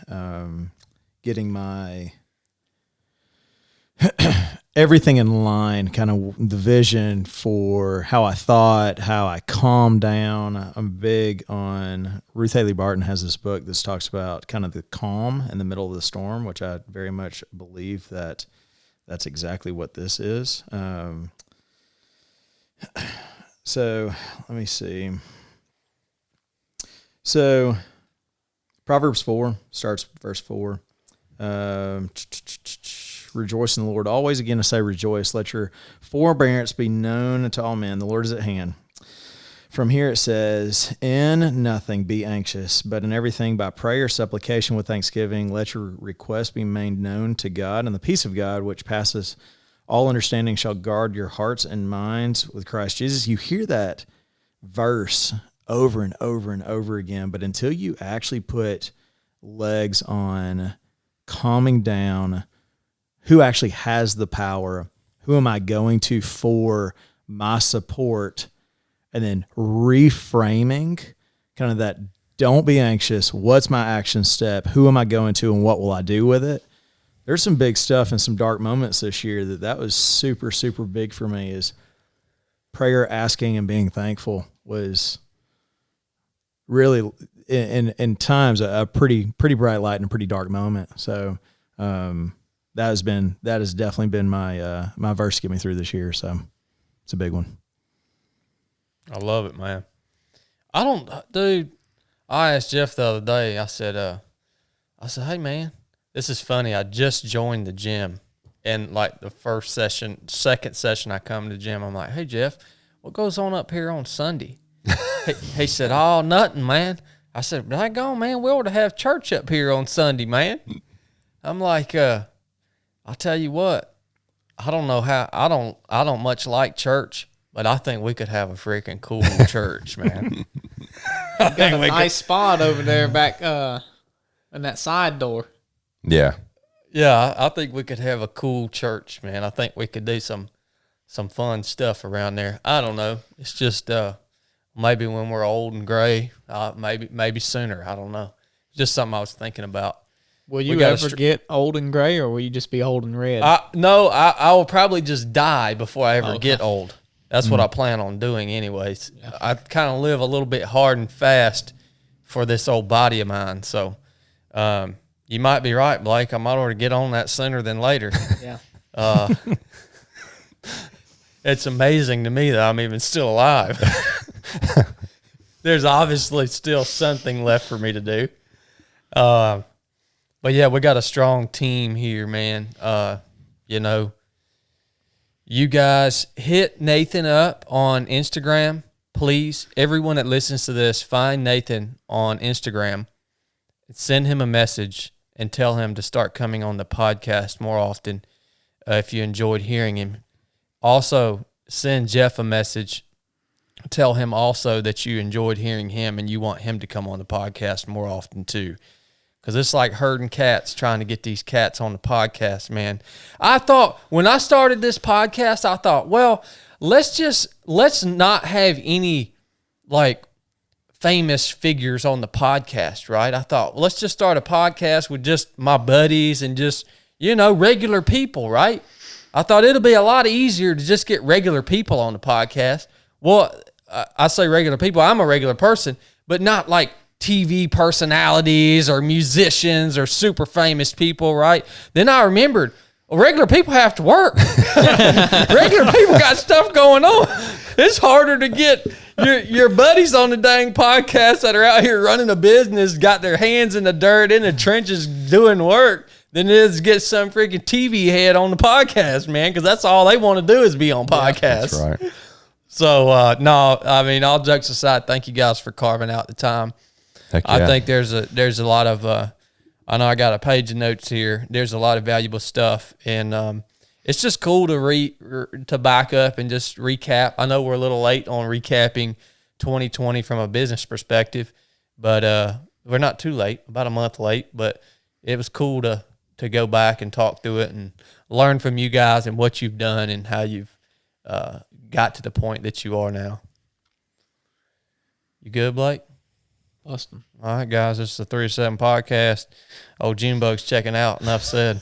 everything in line, kind of the vision for how I thought, how I calmed down. I'm big on, Ruth Haley Barton has this book that talks about kind of the calm in the middle of the storm, which I very much believe that that's exactly what this is. So let me see. So Proverbs 4 starts verse 4. Rejoice in the Lord. Always, again, I say rejoice. Let your forbearance be known to all men. The Lord is at hand. From here it says, in nothing be anxious, but in everything by prayer, supplication with thanksgiving, let your requests be made known to God, and the peace of God, which passes all understanding, shall guard your hearts and minds with Christ Jesus. You hear that verse over and over and over again, but until you actually put legs on calming down, who actually has the power? Who am I going to for my support? And then reframing kind of that, don't be anxious. What's my action step? Who am I going to and what will I do with it? There's some big stuff and some dark moments this year that was super, super big for me. Is prayer, asking, and being thankful was really in times a pretty bright light and a pretty dark moment. So that has definitely been my my verse to get me through this year. So it's a big one. I love it, man. I I asked Jeff the other day, I said, hey man, this is funny. I just joined the gym. And like the second session I come to the gym, I'm like, hey Jeff, what goes on up here on Sunday? he said, oh, nothing, man. I said, daggone, man, we ought to have church up here on Sunday, man. I'm like, I'll tell you what, I don't know how, I don't much like church, but I think we could have a freaking cool church, man. Got a nice spot over there back in that side door. Yeah. Yeah, I think we could have a cool church, man. I think we could do some fun stuff around there. I don't know. It's just maybe when we're old and gray, maybe sooner. I don't know. Just something I was thinking about. Will you ever get old and gray, or will you just be old and red? No, I will probably just die before I ever get old. That's what I plan on doing anyways. Yeah. I kind of live a little bit hard and fast for this old body of mine. So you might be right, Blake. I might ought to get on that sooner than later. Yeah. It's amazing to me that I'm even still alive. There's obviously still something left for me to do. But yeah, we got a strong team here, man. You guys hit Nathan up on Instagram, please. Everyone that listens to this, find Nathan on Instagram, send him a message, and tell him to start coming on the podcast more often if you enjoyed hearing him. Also, send Jeff a message. Tell him also that you enjoyed hearing him and you want him to come on the podcast more often too. Because it's like herding cats trying to get these cats on the podcast, man. I thought when I started this podcast, I thought, well, let's not have any like famous figures on the podcast, right? I thought, well, let's just start a podcast with just my buddies and just, regular people, right? I thought it'll be a lot easier to just get regular people on the podcast. Well, I say regular people. I'm a regular person, but not like TV personalities or musicians or super famous people, right? Then I remembered, well, regular people have to work. Regular people got stuff going on. It's harder to get your buddies on the dang podcast that are out here running a business, got their hands in the dirt, in the trenches doing work, than it is to get some freaking TV head on the podcast, man, because that's all they want to do is be on podcasts. That's right. So, no, I mean, all jokes aside, thank you guys for carving out the time. Heck yeah. I think there's a lot of, I know I got a page of notes here. There's a lot of valuable stuff, and it's just cool to back up and just recap. I know we're a little late on recapping 2020 from a business perspective, but we're not too late, about a month late, but it was cool to go back and talk through it and learn from you guys and what you've done and how you've got to the point that you are now. You good, Blake? Austin. All right, guys, this is the 3-7 podcast. Old Junebug's checking out. Enough said.